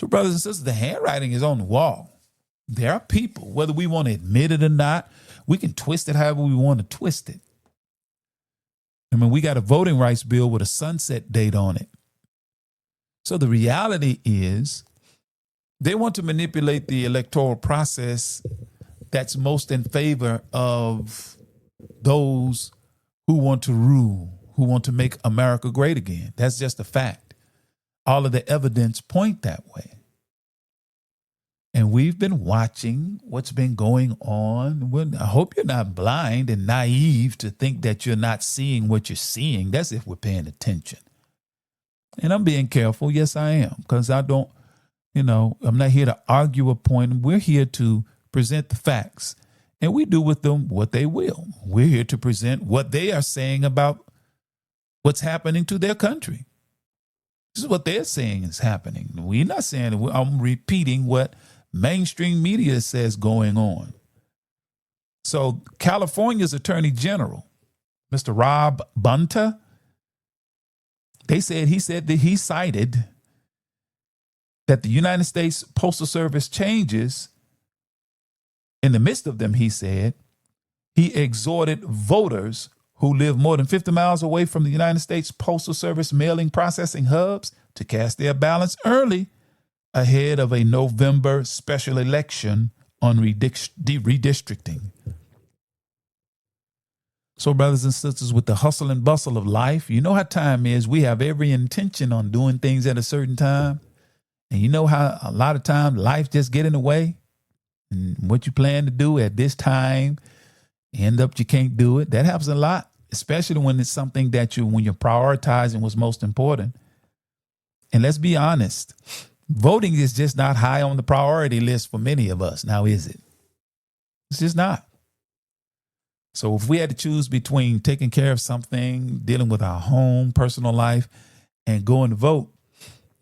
So, brothers and sisters, the handwriting is on the wall. There are people, whether we want to admit it or not, we can twist it however we want to twist it. I mean, we got a voting rights bill with a sunset date on it. So the reality is they want to manipulate the electoral process that's most in favor of those who want to rule, who want to make America great again. That's just a fact. All of the evidence point that way. And we've been watching what's been going on. I hope you're not blind and naive to think that you're not seeing what you're seeing. That's if we're paying attention. And I'm being careful. Yes, I am. Because I don't, I'm not here to argue a point. We're here to present the facts. And we do with them what they will. We're here to present what they are saying about what's happening to their country. This is what they're saying is happening. We're not saying it. I'm repeating what mainstream media says going on. So California's Attorney General, Mr. Rob Bonta, he said that he cited that the United States Postal Service changes. In the midst of them, he said, he exhorted voters who live more than 50 miles away from the United States Postal Service mailing processing hubs to cast their ballots early ahead of a November special election on redistricting. So, brothers and sisters, with the hustle and bustle of life, you know how time is. We have every intention on doing things at a certain time. And you know how a lot of times life just get in the way. And what you plan to do at this time, end up you can't do it. That happens a lot, especially when it's something that when you're prioritizing what's most important. And let's be honest, voting is just not high on the priority list for many of us. Now, is it? It's just not. So if we had to choose between taking care of something, dealing with our home, personal life, and going to vote,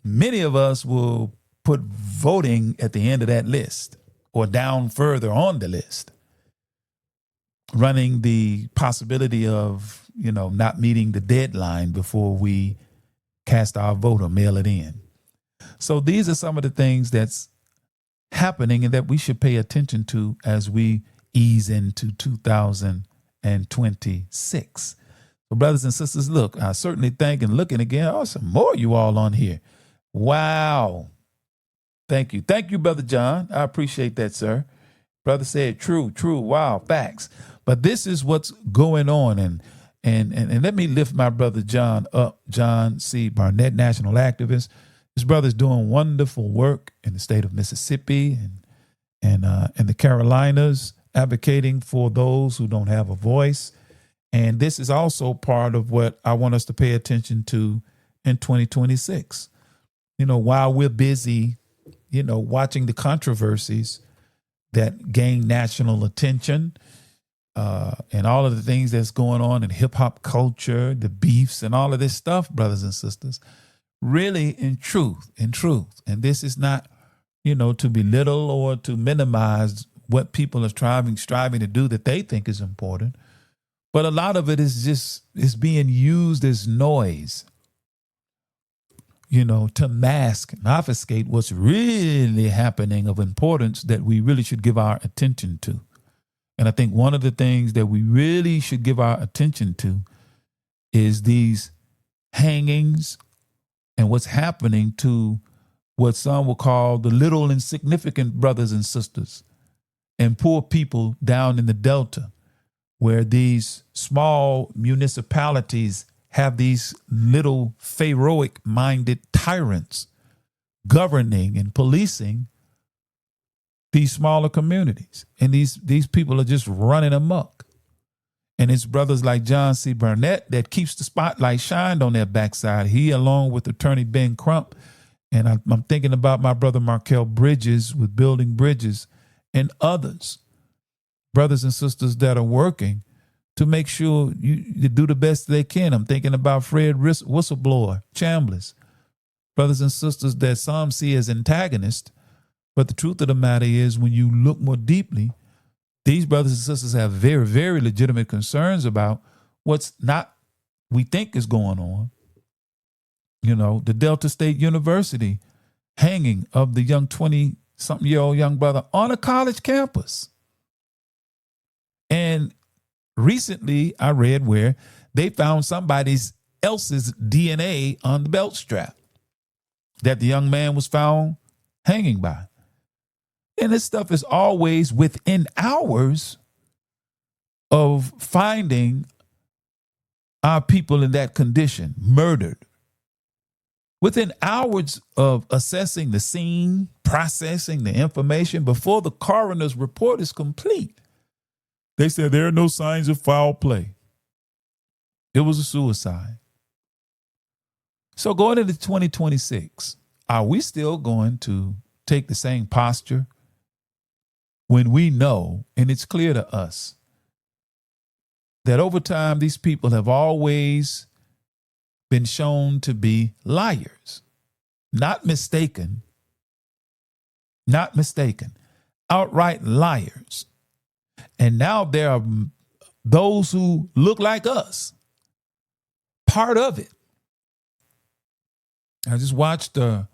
many of us will put voting at the end of that list or down further on the list, running the possibility of, not meeting the deadline before we cast our vote or mail it in. So these are some of the things that's happening and that we should pay attention to as we ease into 2026. So brothers and sisters, look, I certainly thank and looking again. Some more you all on here. Wow. Thank you. Thank you, Brother John. I appreciate that, sir. Brother said, true. Wow, facts. But this is what's going on. And let me lift my brother John up, John C. Barnett, national activist. His brother's doing wonderful work in the state of Mississippi and the Carolinas, advocating for those who don't have a voice. And this is also part of what I want us to pay attention to in 2026. While we're busy, watching the controversies that gain national attention, and all of the things that's going on in hip hop culture, the beefs and all of this stuff, brothers and sisters, really in truth. And this is not, to belittle or to minimize what people are striving to do that they think is important. But a lot of it is being used as noise, to mask and obfuscate what's really happening of importance that we really should give our attention to. And I think one of the things that we really should give our attention to is these hangings and what's happening to what some will call the little insignificant brothers and sisters and poor people down in the Delta, where these small municipalities have these little pharaohic-minded tyrants governing and policing these smaller communities. And these people are just running amok. And it's brothers like John C. Barnett that keeps the spotlight shined on their backside. He, along with Attorney Ben Crump, and I'm thinking about my brother Markel Bridges with Building Bridges and others, brothers and sisters that are working to make sure you do the best they can. I'm thinking about Fred Whistleblower, Chambliss, brothers and sisters that some see as antagonists. But the truth of the matter is, when you look more deeply, these brothers and sisters have very, very legitimate concerns about what's not we think is going on. You know, the Delta State University hanging of the young 20-something-year-old young brother on a college campus. And recently I read where they found somebody else's DNA on the belt strap that the young man was found hanging by. And this stuff is always within hours of finding our people in that condition, murdered. Within hours of assessing the scene, processing the information before the coroner's report is complete, they said there are no signs of foul play. It was a suicide. So going into 2026, are we still going to take the same posture when we know, and it's clear to us, that over time these people have always been shown to be liars, not mistaken, outright liars. And now there are those who look like us, part of it. I just watched a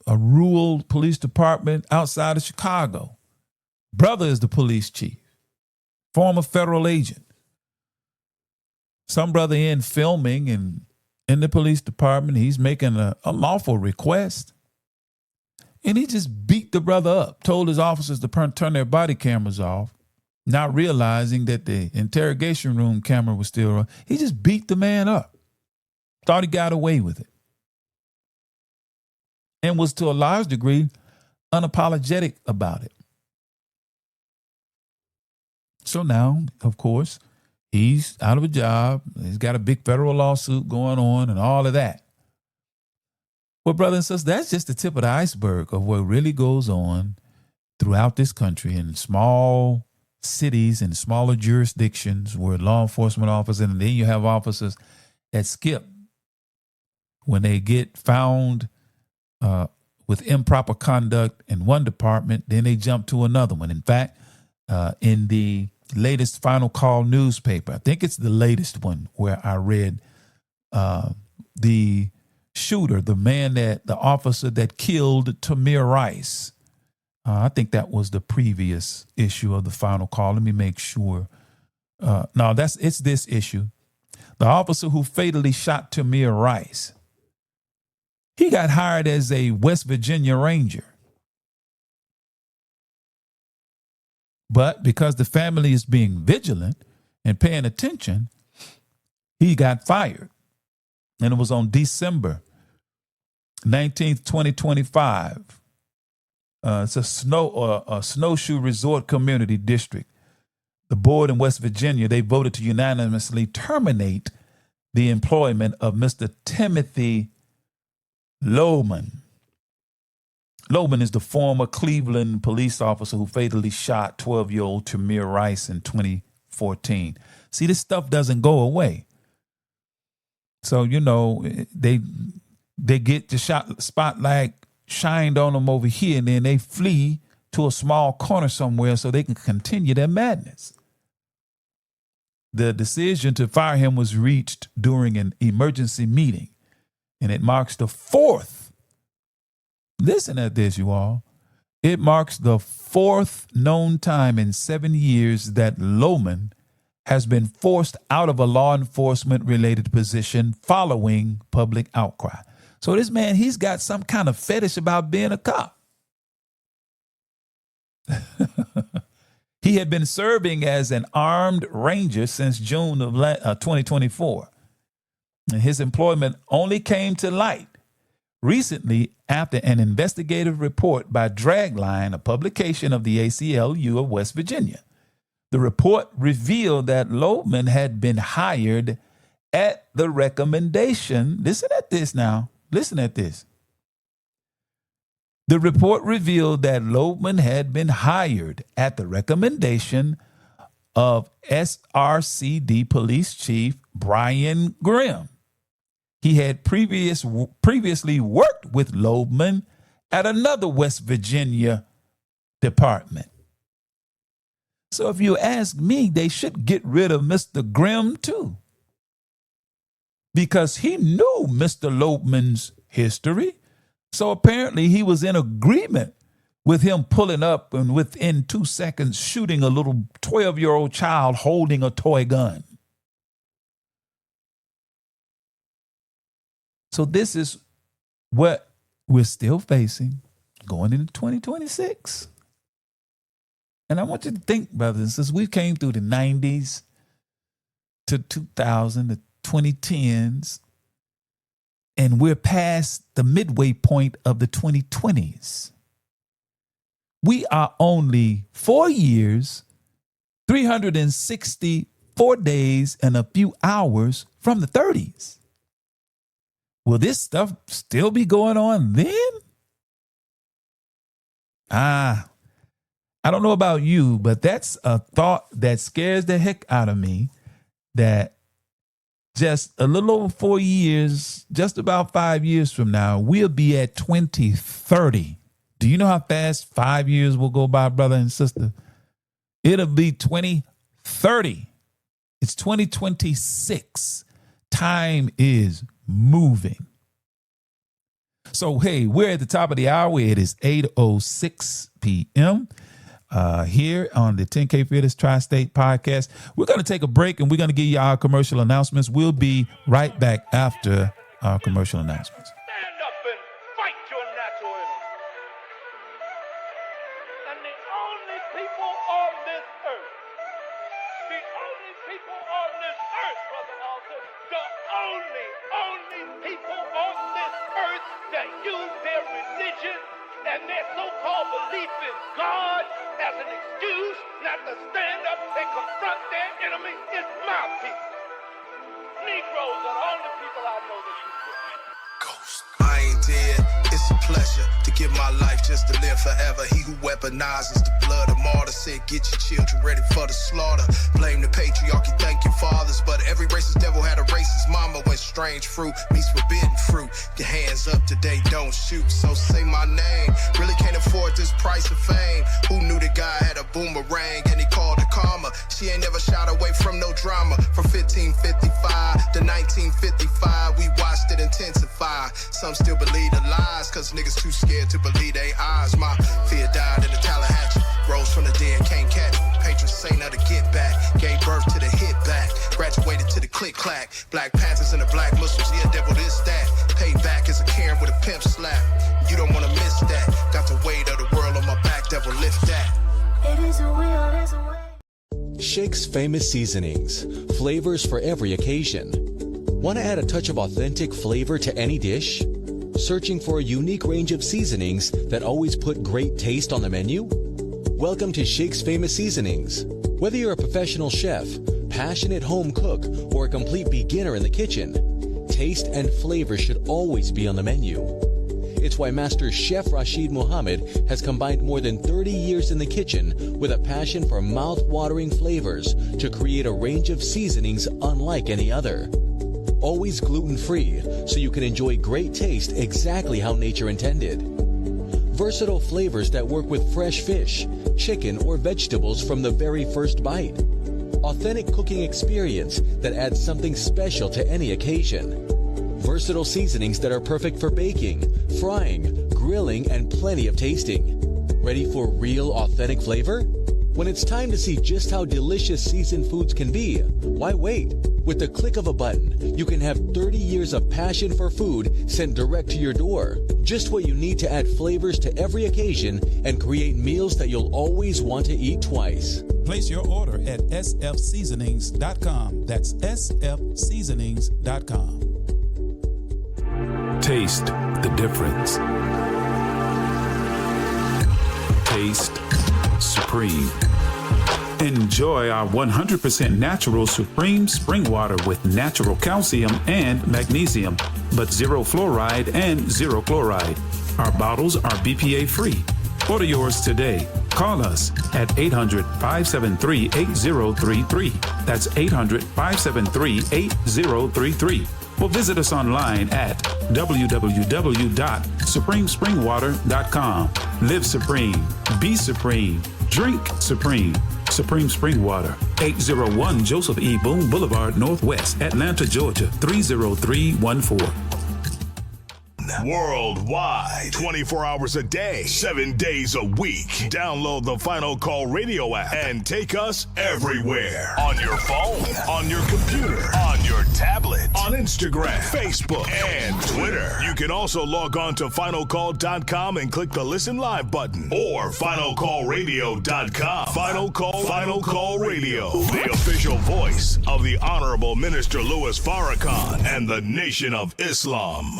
rural police department outside of Chicago. Brother is the police chief, former federal agent. Some brother in filming and in the police department, he's making a lawful request. And he just beat the brother up, told his officers to turn their body cameras off, not realizing that the interrogation room camera was still on. He just beat the man up, thought he got away with it, and was to a large degree unapologetic about it. So now, of course, he's out of a job. He's got a big federal lawsuit going on and all of that. Well, brothers and sisters, that's just the tip of the iceberg of what really goes on throughout this country in small cities and smaller jurisdictions where law enforcement officers, and then you have officers that skip when they get found with improper conduct in one department, then they jump to another one. In fact, in the latest Final Call newspaper, I think it's the latest one, where I read the shooter, the officer that killed Tamir Rice. I think that was the previous issue of the Final Call. Let me make sure. No, it's this issue. The officer who fatally shot Tamir Rice, he got hired as a West Virginia Ranger. But because the family is being vigilant and paying attention, he got fired. And it was on December 19th, 2025. It's a snowshoe resort community district. The board in West Virginia, they voted to unanimously terminate the employment of Mr. Timothy Lohman. Lohman is the former Cleveland police officer who fatally shot 12-year-old Tamir Rice in 2014. See, this stuff doesn't go away. So, you know, they get the spotlight shined on them over here, and then they flee to a small corner somewhere so they can continue their madness. The decision to fire him was reached during an emergency meeting, and it marks the fourth. Listen at this, you all. It marks the fourth known time in 7 years that Lohman has been forced out of a law enforcement related position following public outcry. So this man, he's got some kind of fetish about being a cop. He had been serving as an armed ranger since June of 2024. And his employment only came to light recently after an investigative report by Dragline, a publication of the ACLU of West Virginia. The report revealed that Lohman had been hired at the recommendation. Listen at this now. Listen at this. The report revealed that Lohman had been hired at the recommendation of SRCD Police Chief Brian Grimm. He had previously worked with Lohman at another West Virginia department. So if you ask me, they should get rid of Mr. Grimm too. because he knew Mr. Lopeman's history. So apparently he was in agreement with him pulling up and within 2 seconds shooting a little 12-year-old child holding a toy gun. So this is what we're still facing going into 2026. And I want you to think, brothers and sisters, we came through the 90s to 2000, the 2010s, and we're past the midway point of the 2020s. We are only 4 years, 364 days, and a few hours from the 30s. Will this stuff still be going on then? I don't know about you, but that's a thought that scares the heck out of me, that just a little over 4 years, just about 5 years from now, we'll be at 2030. Do you know how fast 5 years will go by, brother and sister? It'll be 2030. It's 2026. Time is moving. So, hey, we're at the top of the hour. It is 8:06 p.m. Here on the 10K Fearless Tri-State Podcast. We're going to take a break and we're going to give you our commercial announcements. We'll be right back after our commercial announcements. Stand up and fight your natural enemy. And the only people on this earth, Brother Alton, the only people on this earth that use their religion and their so-called belief in God as an excuse not to stand up and confront their enemy is my people. Negroes are the only people I know that use it. Ghost. I ain't dead. It's a pleasure to give my life just to live forever. He who weaponizes the blood of martyrs said, get your children ready for the slaughter. Blame the patriarchy, thank your fathers. But every racist devil had a racist mama. When strange fruit meets forbidden fruit, your hands up today, don't shoot. So say my name. Really can't afford this price of fame. Who knew the guy had a boomerang and he called it karma? She ain't never shied away from no drama. From 1555 to 1955, we watched it intensify. Some still believe the lies, cause niggas too scared to believe they eyes. My fear died in the Tallahatchie. Rose from the dead, can't catch me. Patron saint of the get back. Gave birth to the hit back. Graduated to the click clack. Black Panthers and the black Muslims, yeah, devil this, that. Paid back as a Karen with a pimp slap. You don't wanna miss that. Got the weight of the world on my back, devil lift that. It is a will, it is a way. Shake's Famous Seasonings. Flavors for every occasion. Want to add a touch of authentic flavor to any dish? Searching for a unique range of seasonings that always put great taste on the menu? Welcome to Shake's Famous Seasonings. Whether you're a professional chef, passionate home cook, or a complete beginner in the kitchen, taste and flavor should always be on the menu. It's why Master Chef Rashid Muhammad has combined more than 30 years in the kitchen with a passion for mouth-watering flavors to create a range of seasonings unlike any other. Always gluten-free, so you can enjoy great taste exactly how nature intended. Versatile flavors that work with fresh fish, chicken, or vegetables from the very first bite. Authentic cooking experience that adds something special to any occasion. Versatile seasonings that are perfect for baking, frying, grilling, and plenty of tasting. Ready for real authentic flavor? When it's time to see just how delicious seasoned foods can be, why wait? With the click of a button, you can have 30 years of passion for food sent direct to your door. Just what you need to add flavors to every occasion and create meals that you'll always want to eat twice. Place your order at sfseasonings.com. That's sfseasonings.com. Taste the difference. Taste Supreme. Enjoy our 100% natural Supreme Spring Water with natural calcium and magnesium, but zero fluoride and zero chloride. Our bottles are BPA free. Order yours today. Call us at 800-573-8033. That's 800-573-8033. Or visit us online at www.supremespringwater.com. Live supreme. Be supreme. Drink Supreme. Supreme Spring Water. 801 Joseph E. Boone Boulevard, Northwest, Atlanta, Georgia, 30314. Worldwide, 24 hours a day, 7 days a week. Download the Final Call Radio app and take us everywhere. On your phone, on your computer, on your tablet, on Instagram, Facebook, and Twitter. You can also log on to finalcall.com and click the Listen Live button or finalcallradio.com. Final Call Radio, the official voice of the Honorable Minister Louis Farrakhan and the Nation of Islam.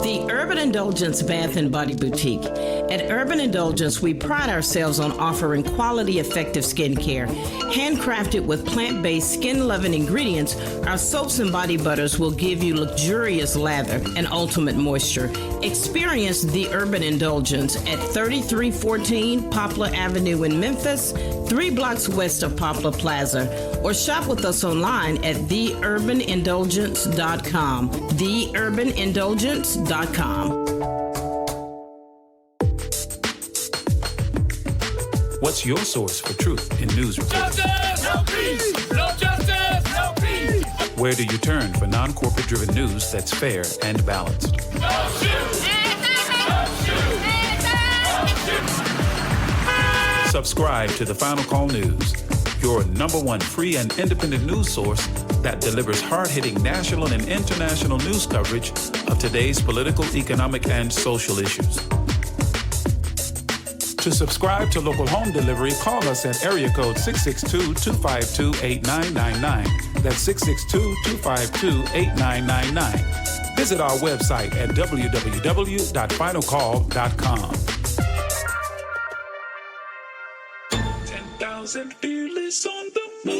The Urban Indulgence Bath and Body Boutique. At Urban Indulgence, we pride ourselves on offering quality, effective skincare. Handcrafted with plant-based, skin-loving ingredients, our soaps and body butters will give you luxurious lather and ultimate moisture. Experience the Urban Indulgence at 3314 Poplar Avenue in Memphis, 3 blocks west of Poplar Plaza, or shop with us online at theurbanindulgence.com. Theurbanindulgence.com. What's your source for truth in news reports? Justice! No peace! No justice! No peace! Where do you turn for non-corporate driven news that's fair and balanced? No shoot! No shoot! Subscribe to the Final Call News, your #1 free and independent news source that delivers hard-hitting national and international news coverage of today's political, economic, and social issues. To subscribe to local home delivery, call us at area code 662-252-8999. That's 662-252-8999. Visit our website at www.finalcall.com. 10,000 fearless on the move.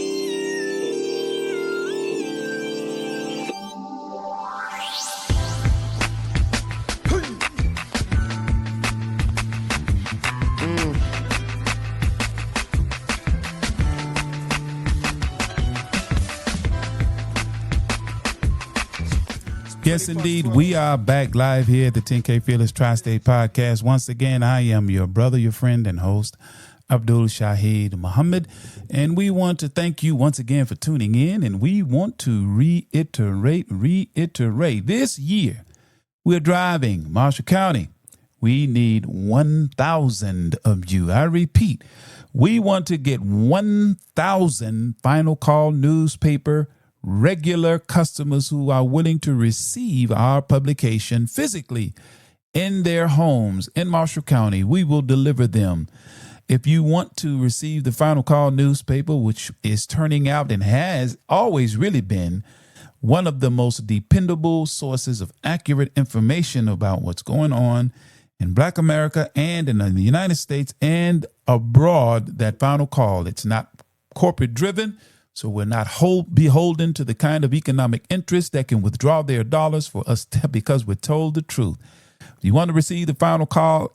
Yes, indeed. We are back live here at the 10K Fearless Tri-State Podcast. Once again, I am your brother, your friend, and host, Abdul Shaheed Muhammad. And we want to thank you once again for tuning in. And we want to reiterate, this year, we're driving Marshall County. We need 1,000 of you. I repeat, we want to get 1,000 Final Call newspaper regular customers who are willing to receive our publication physically in their homes in Marshall County. We will deliver them. If you want to receive the Final Call newspaper, which is turning out and has always really been one of the most dependable sources of accurate information about what's going on in Black America and in the United States and abroad, that Final Call, it's not corporate driven. So we're not beholden to the kind of economic interest that can withdraw their dollars for us because we're told the truth. If you want to receive the Final Call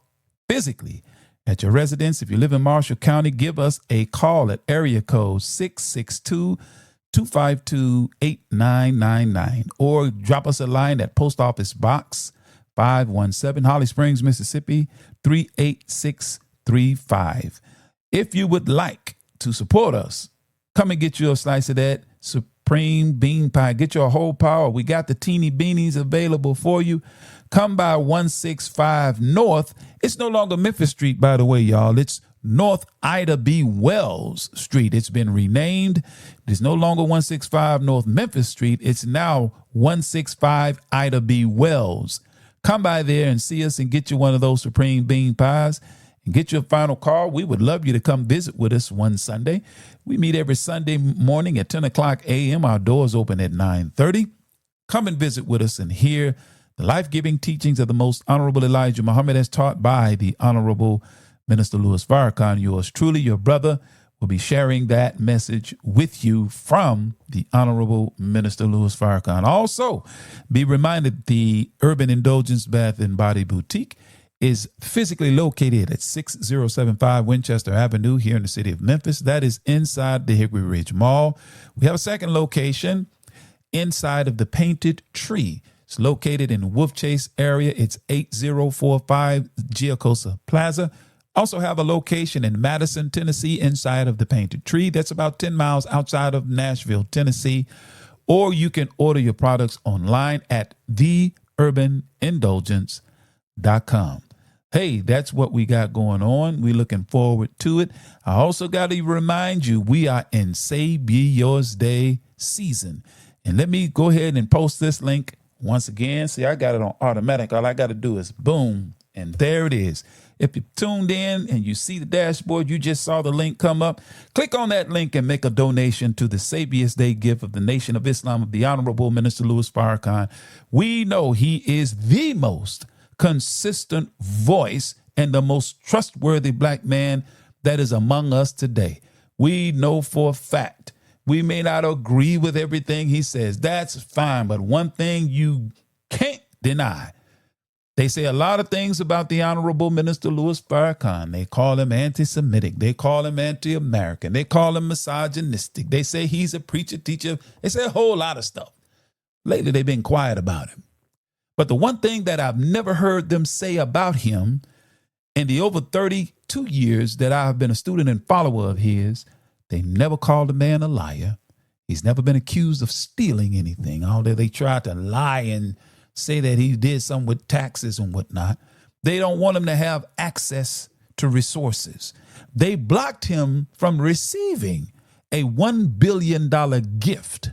physically at your residence, if you live in Marshall County, give us a call at area code 662-252-8999 or drop us a line at Post Office Box 517, Holly Springs, Mississippi, 38635. If you would like to support us, come and get you a slice of that supreme bean pie. Get your whole power. We got the teeny beanies available for you. Come by 165 North. It's no longer Memphis Street, by the way, y'all. It's North Ida B. Wells Street. It's been renamed. It's no longer 165 North Memphis Street. It's now 165 Ida B. Wells. Come by there and see us and get you one of those supreme bean pies. And get your Final Call. We would love you to come visit with us one Sunday. We meet every Sunday morning at 10 o'clock a.m. Our doors open at 9:30. Come and visit with us and hear the life-giving teachings of the Most Honorable Elijah Muhammad as taught by the Honorable Minister Louis Farrakhan. Yours truly, your brother, will be sharing that message with you from the Honorable Minister Louis Farrakhan. Also, be reminded the Urban Indulgence Bath and Body Boutique is physically located at 6075 Winchester Avenue here in the city of Memphis. That is inside the Hickory Ridge Mall. We have a second location inside of the Painted Tree. It's located in Wolf Chase area. It's 8045 Giacosa Plaza, Also have a location in Madison, Tennessee, inside of the Painted Tree. That's about 10 miles outside of Nashville, Tennessee. Or you can order your products online at theurbanindulgence.com. Hey, that's what we got going on. We're looking forward to it. I also got to remind you, we are in Savior's Day season. And let me go ahead and post this link once again. See, I got it on automatic. All I got to do is boom, and there it is. If you tuned in and you see the dashboard, you just saw the link come up, click on that link and make a donation to the Savior's Day gift of the Nation of Islam of the Honorable Minister Louis Farrakhan. We know he is the most consistent voice and the most trustworthy black man that is among us today. We know for a fact. We may not agree with everything he says. That's fine. But one thing you can't deny. They say a lot of things about the Honorable Minister Louis Farrakhan. They call him anti-Semitic. They call him anti-American. They call him misogynistic. They say he's a preacher, teacher. They say a whole lot of stuff. Lately, they've been quiet about him. But the one thing that I've never heard them say about him in the over 32 years that I've been a student and follower of his, they never called the man a liar. He's never been accused of stealing anything, although they tried to lie and say that he did something with taxes and whatnot. They don't want him to have access to resources. They blocked him from receiving a $1 billion gift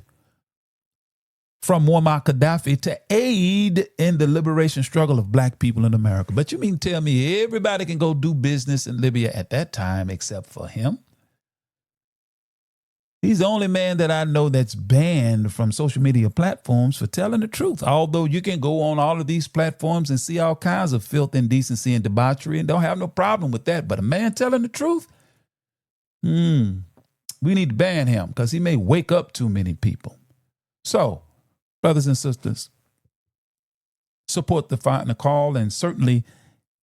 from Muammar Gaddafi to aid in the liberation struggle of black people in America. But you mean tell me everybody can go do business in Libya at that time except for him? He's the only man that I know that's banned from social media platforms for telling the truth. Although you can go on all of these platforms and see all kinds of filth, indecency, and debauchery and don't have no problem with that. But a man telling the truth, we need to ban him because he may wake up too many people. So, brothers and sisters, support the Fight and the Call and certainly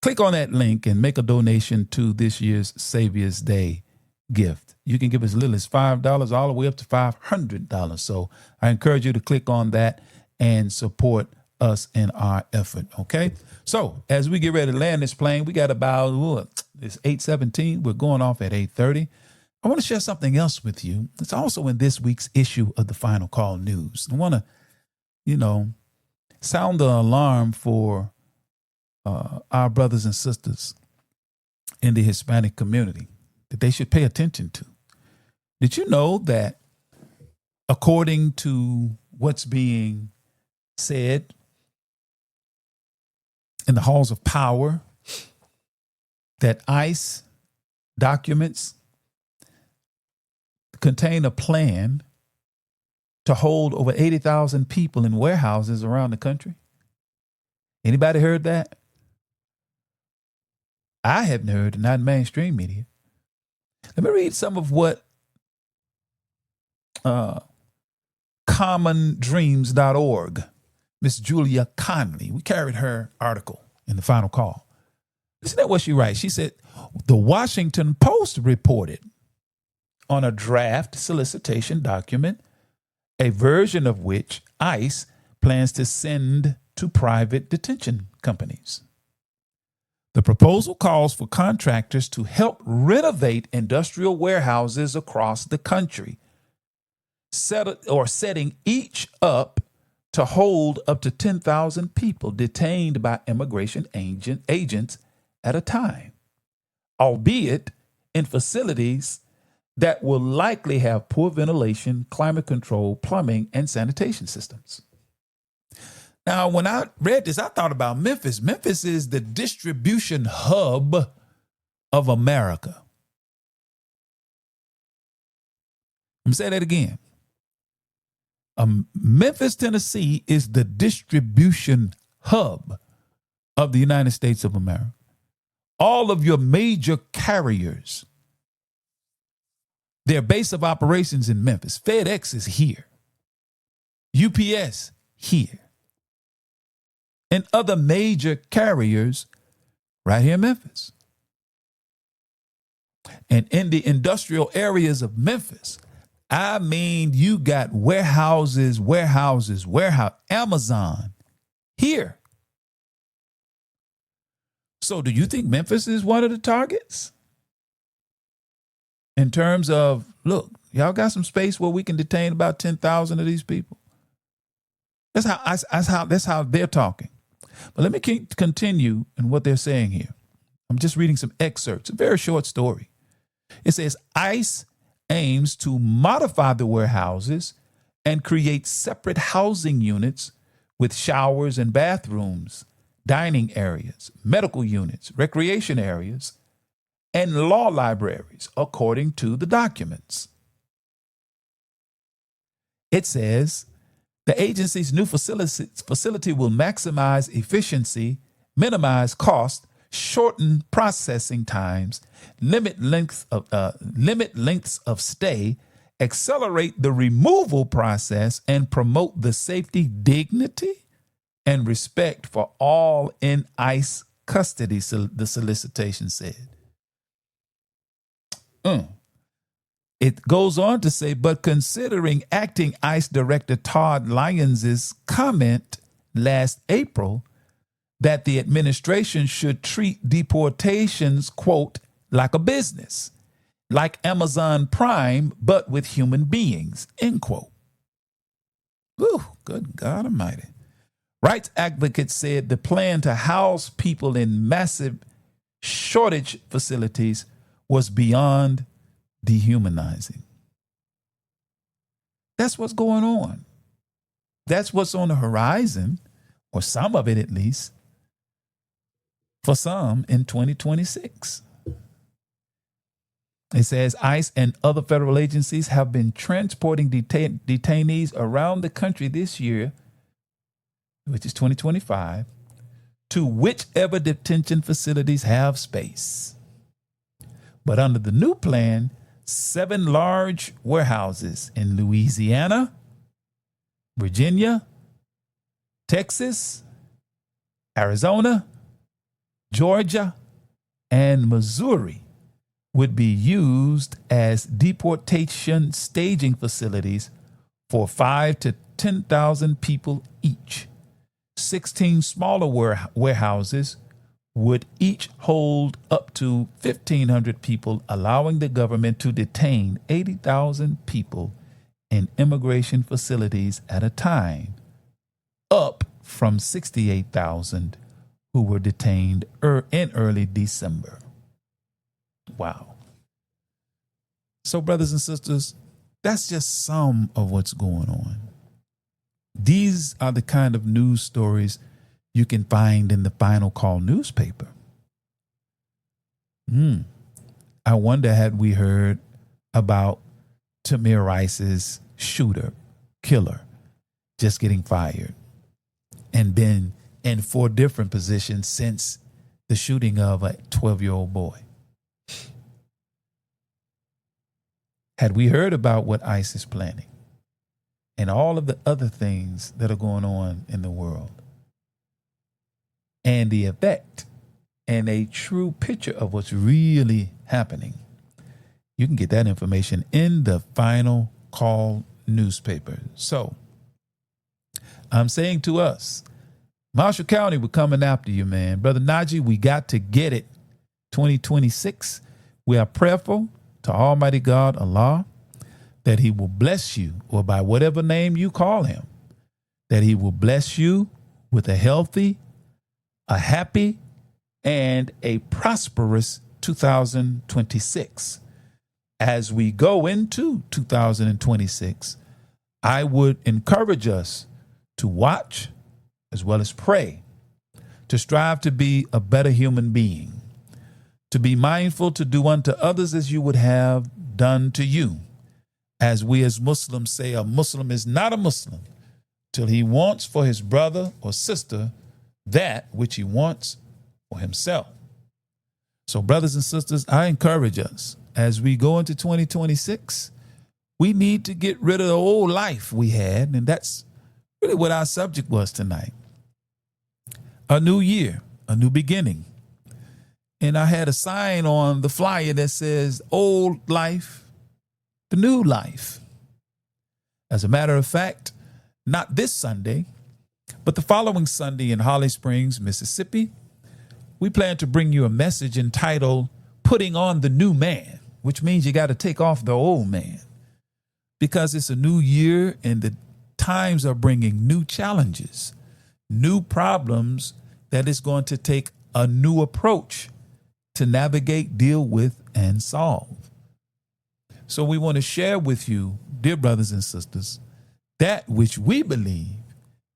click on that link and make a donation to this year's Savior's Day gift. You can give as little as $5 all the way up to $500. So I encourage you to click on that and support us in our effort. Okay. So as we get ready to land this plane, we got about, it's 8:17. We're going off at 8:30. I want to share something else with you. It's also in this week's issue of the Final Call News. I want to, sound the alarm for our brothers and sisters in the Hispanic community that they should pay attention to. Did you know that according to what's being said in the halls of power, that ICE documents contain a plan to hold over 80,000 people in warehouses around the country? Anybody heard that? I haven't heard, not in mainstream media. Let me read some of what commondreams.org, Miss Julia Conley, we carried her article in the Final Call. Listen to what she writes. She said, the Washington Post reported on a draft solicitation document, a version of which ICE plans to send to private detention companies. The proposal calls for contractors to help renovate industrial warehouses across the country, setting each up to hold up to 10,000 people detained by immigration agents at a time, albeit in facilities that will likely have poor ventilation, climate control, plumbing, and sanitation systems. Now, when I read this, I thought about Memphis. Memphis is the distribution hub of America. I'm going to say that again. Memphis, Tennessee is the distribution hub of the United States of America. All of your major carriers, their base of operations in Memphis. FedEx is here. UPS here. And other major carriers right here in Memphis. And in the industrial areas of Memphis, I mean, you got warehouses, Amazon here. So do you think Memphis is one of the targets? In terms of, look, y'all got some space where we can detain about 10,000 of these people. That's how they're talking. But let me continue in what they're saying here. I'm just reading some excerpts, a very short story. It says, ICE aims to modify the warehouses and create separate housing units with showers and bathrooms, dining areas, medical units, recreation areas, and law libraries, according to the documents. It says the agency's new facility will maximize efficiency, minimize cost, shorten processing times, limit lengths of stay, accelerate the removal process, and promote the safety, dignity, and respect for all in ICE custody, the solicitation said. It goes on to say, but considering acting ICE Director Todd Lyons' comment last April that the administration should treat deportations, quote, like a business, like Amazon Prime, but with human beings, end quote. Ooh, good God Almighty. Rights advocates said the plan to house people in massive shortage facilities was beyond dehumanizing. That's what's going on. That's what's on the horizon, or some of it at least, for some in 2026. It says ICE and other federal agencies have been transporting detainees around the country this year, which is 2025, to whichever detention facilities have space. But under the new plan, 7 large warehouses in Louisiana, Virginia, Texas, Arizona, Georgia, and Missouri would be used as deportation staging facilities for 5,000 to 10,000 people each. 16 smaller warehouses would each hold up to 1,500 people, allowing the government to detain 80,000 people in immigration facilities at a time, up from 68,000 who were detained in early December. Wow. So, brothers and sisters, that's just some of what's going on. These are the kind of news stories you can find in the Final Call newspaper. I wonder, had we heard about Tamir Rice's killer, just getting fired and been in 4 different positions since the shooting of a 12-year-old boy? Had we heard about what ICE is planning and all of the other things that are going on in the world, and the effect and a true picture of what's really happening, you can get that information in the Final Call newspaper. So I'm saying to us, Marshall County, we're coming after you, man. Brother Najee, we got to get it. 2026, we are prayerful to Almighty God, Allah, that he will bless you, or by whatever name you call him, that he will bless you with a healthy, a happy, and a prosperous 2026. As we go into 2026, I would encourage us to watch as well as pray, to strive to be a better human being, to be mindful to do unto others as you would have done to you. As we as Muslims say, a Muslim is not a Muslim till he wants for his brother or sister that which he wants for himself. So, brothers and sisters, I encourage us as we go into 2026, we need to get rid of the old life we had. And that's really what our subject was tonight. A new year, a new beginning. And I had a sign on the flyer that says old life, the new life. As a matter of fact, not this Sunday, but the following Sunday in Holly Springs, Mississippi, we plan to bring you a message entitled Putting on the New Man, which means you got to take off the old man, because it's a new year and the times are bringing new challenges, new problems that is going to take a new approach to navigate, deal with, and solve. So we want to share with you, dear brothers and sisters, that which we believe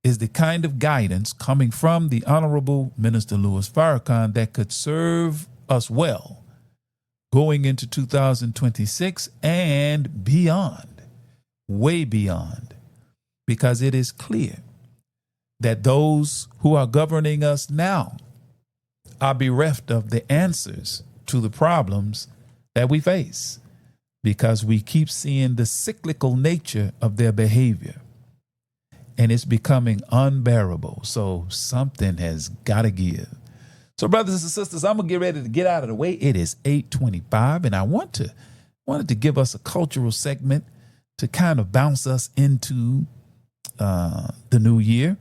is the kind of guidance coming from the Honorable Minister Louis Farrakhan that could serve us well going into 2026 and beyond, way beyond, because it is clear that those who are governing us now are bereft of the answers to the problems that we face, because we keep seeing the cyclical nature of their behavior, and it's becoming unbearable. So something has got to give. So brothers and sisters, I'm going to get ready to get out of the way. It is 8:25, and I wanted to give us a cultural segment to kind of bounce us into the new year.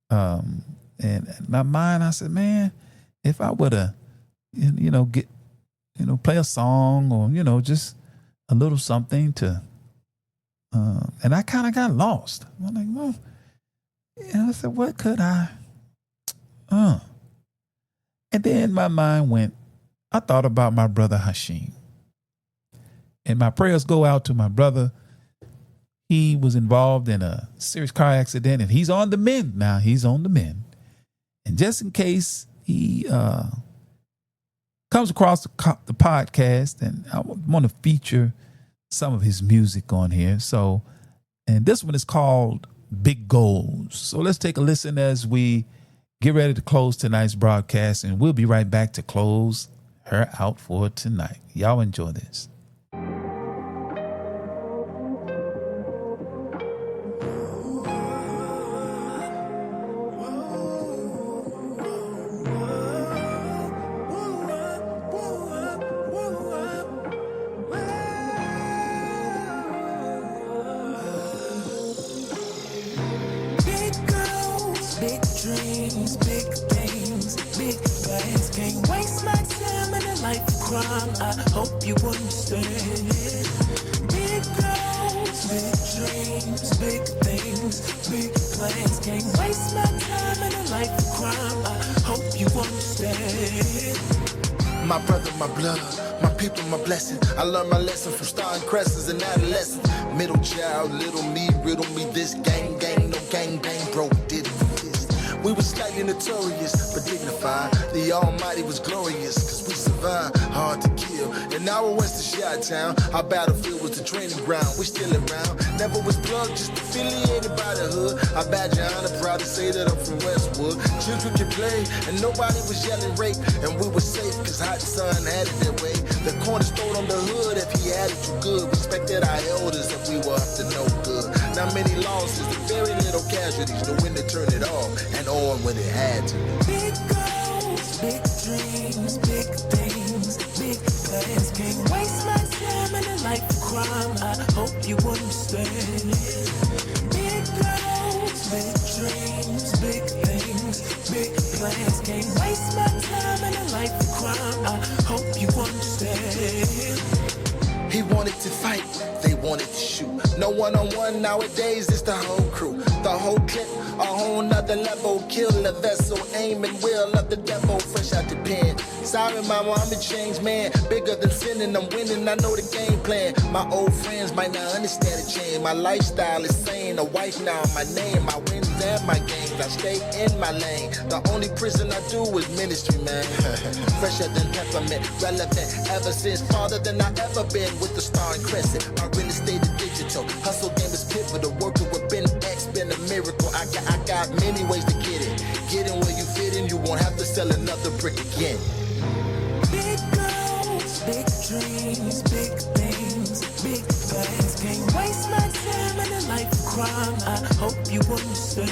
And in my mind, I said, man, if I would have, play a song or, just a little something to, and I kind of got lost. I'm like, well, I said, what could I, and then my mind went, I thought about my brother Hashim. And my prayers go out to my brother. He was involved in a serious car accident, and he's on the mend now. He's on the mend. And just in case he comes across the podcast, and I want to feature some of his music on here. So, and this one is called Big Goals. So let's take a listen as we get ready to close tonight's broadcast, and we'll be right back to close her out for tonight. Y'all enjoy this. My brother, my blood, my people, my blessing. I learned my lesson from starting crescents and adolescence. Middle child, little me, riddle me this gang, no gang, bro, did it for this. We were slightly notorious, but dignified. The Almighty was glorious, cause we survived, hard to kill. And now we're west of Chi-Town. Our battlefield was the training ground. We still around. Never was plugged, just affiliated by the hood. I badge your honor, proud to say that I'm from Westwood. Children could play, and nobody was yelling rape. And we were safe, cause Hot Sun had it that way. The cornerstone on the hood, if he had it too good. Respected our elders if we were up to no good. Not many losses, very little casualties. Knew when to turn it off, and on when it had to. Big goals, big dreams, big things, big plans. Can't waste my time in a life of crime. I hope you understand. Big goals, big dreams, big things, big plans. Can't waste my time in a life of crime. I hope you understand. He wanted to fight, they wanted to shoot. No one-on-one nowadays, it's the whole crew. The whole clip, a whole nother level. Kill the vessel, aim and will of the devil. Fresh out the pen. Sorry, mama, I'm a changed man. Bigger than sinning, I'm winning, I know the game plan. My old friends might not understand the change. My lifestyle is sane, a wife now, my name, my wins and my gains. I stay in my lane. The only prison I do is ministry, man. Fresher than peppermint, relevant ever since. Farther than I ever been with the star and crescent. My real estate is digital. Hustle game is pivotal. Working with Ben X, been a miracle. I got many ways to get it. Get in where you fit in, you won't have to sell another brick again. Big goals, big dreams, big things, big plans. Can't waste my time in a life of crime. I hope you understand.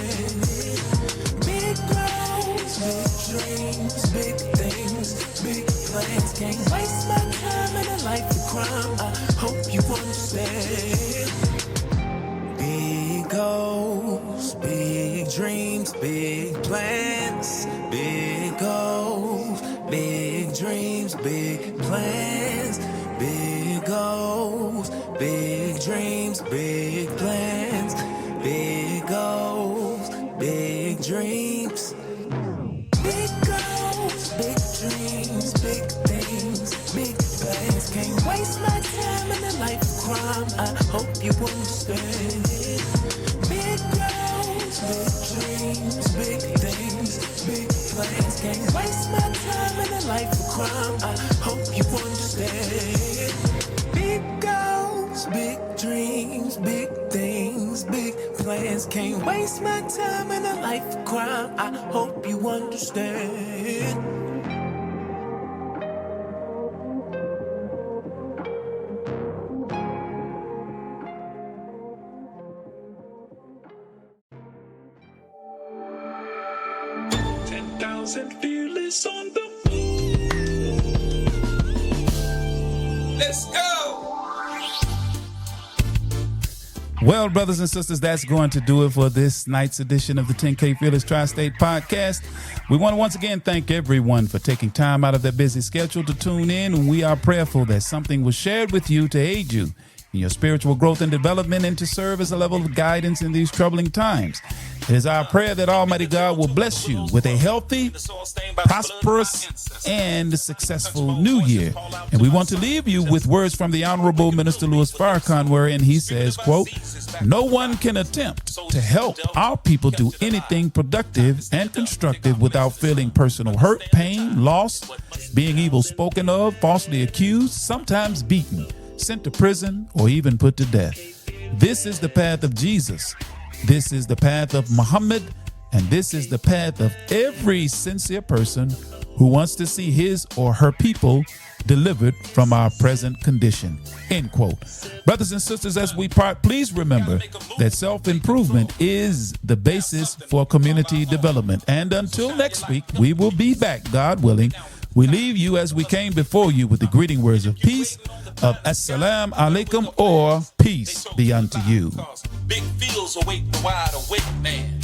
Big goals, big dreams, big things, big plans. Can't waste my time in a life of crime. I hope you understand. Big goals, big dreams, big plans, big goals. big plans, big goals, big dreams. Big goals, big dreams, big things, big plans. Can't waste my time in a life of crime. I hope you understand. Big goals, big dreams, big things, big plans. Can't waste my time in a life of crime. I hope you understand. Big goals, big dreams, big things, big plans. Can't waste my time in a life of crime. I hope you understand. Fearless on the move. Let's go. Well, brothers and sisters, that's going to do it for this night's edition of the 10K Fearless Tri-State Podcast. We want to once again thank everyone for taking time out of their busy schedule to tune in. And we are prayerful that something was shared with you to aid you in your spiritual growth and development and to serve as a level of guidance in these troubling times. It is our prayer that Almighty God will bless you with a healthy, prosperous, and successful new year. And we want to leave you with words from the Honorable Minister Louis Farrakhan, wherein he says, quote, "No one can attempt to help our people do anything productive and constructive without feeling personal hurt, pain, loss, being evil spoken of, falsely accused, sometimes beaten, sent to prison, or even put to death. This is the path of Jesus. This is the path of Muhammad, and this is the path of every sincere person who wants to see his or her people delivered from our present condition." End quote. Brothers and sisters, as we part, please remember that self-improvement is the basis for community development. And until next week, we will be back, God willing. We leave you as we came before you with the greeting words of peace, of Assalamu alaikum, or peace be unto you. Big fields await the wide awake man.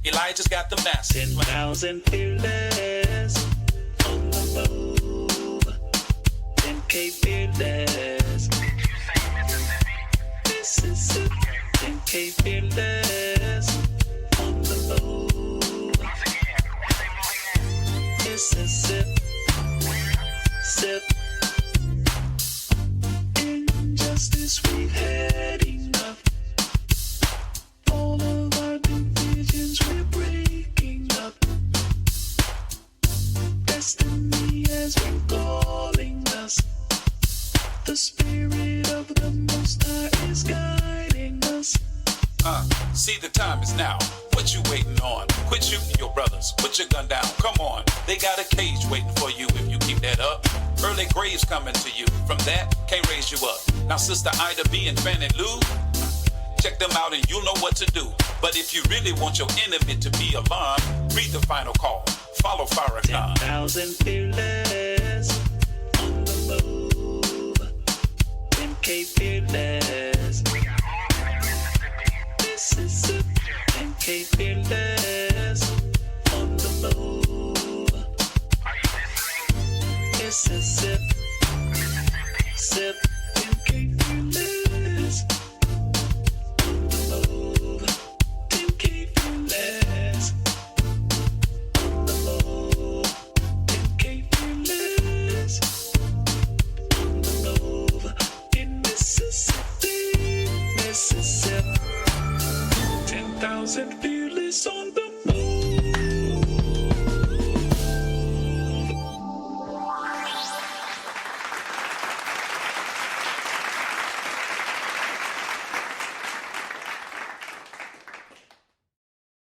Elijah's got the massive 10,000 fearless on the move. 10K fearless. Mississippi. 10K fearless on the move. Mississippi. Sip. Injustice we've had enough. All of our divisions we're breaking up. Destiny has been calling us. The spirit of the Most High is guiding us. See, the time is now. What you waiting on? Quit shooting your brothers. Put your gun down. Come on. They got a cage waiting for you if you keep that up. Early graves coming to you. From that, can't raise you up. Now, Sister Ida B and Fannie Lou, check them out and you'll know what to do. But if you really want your enemy to be alarmed, read the final call. Follow Farrakhan. 10,000 fearless on the move. 10K fearless. Mississippi. 10K fearless on the move. Mississippi. Sip. 10K fearless on the move. 10K fearless on the move. 10K fearless on the move. In Mississippi, Mississippi. 10,000 fearless on the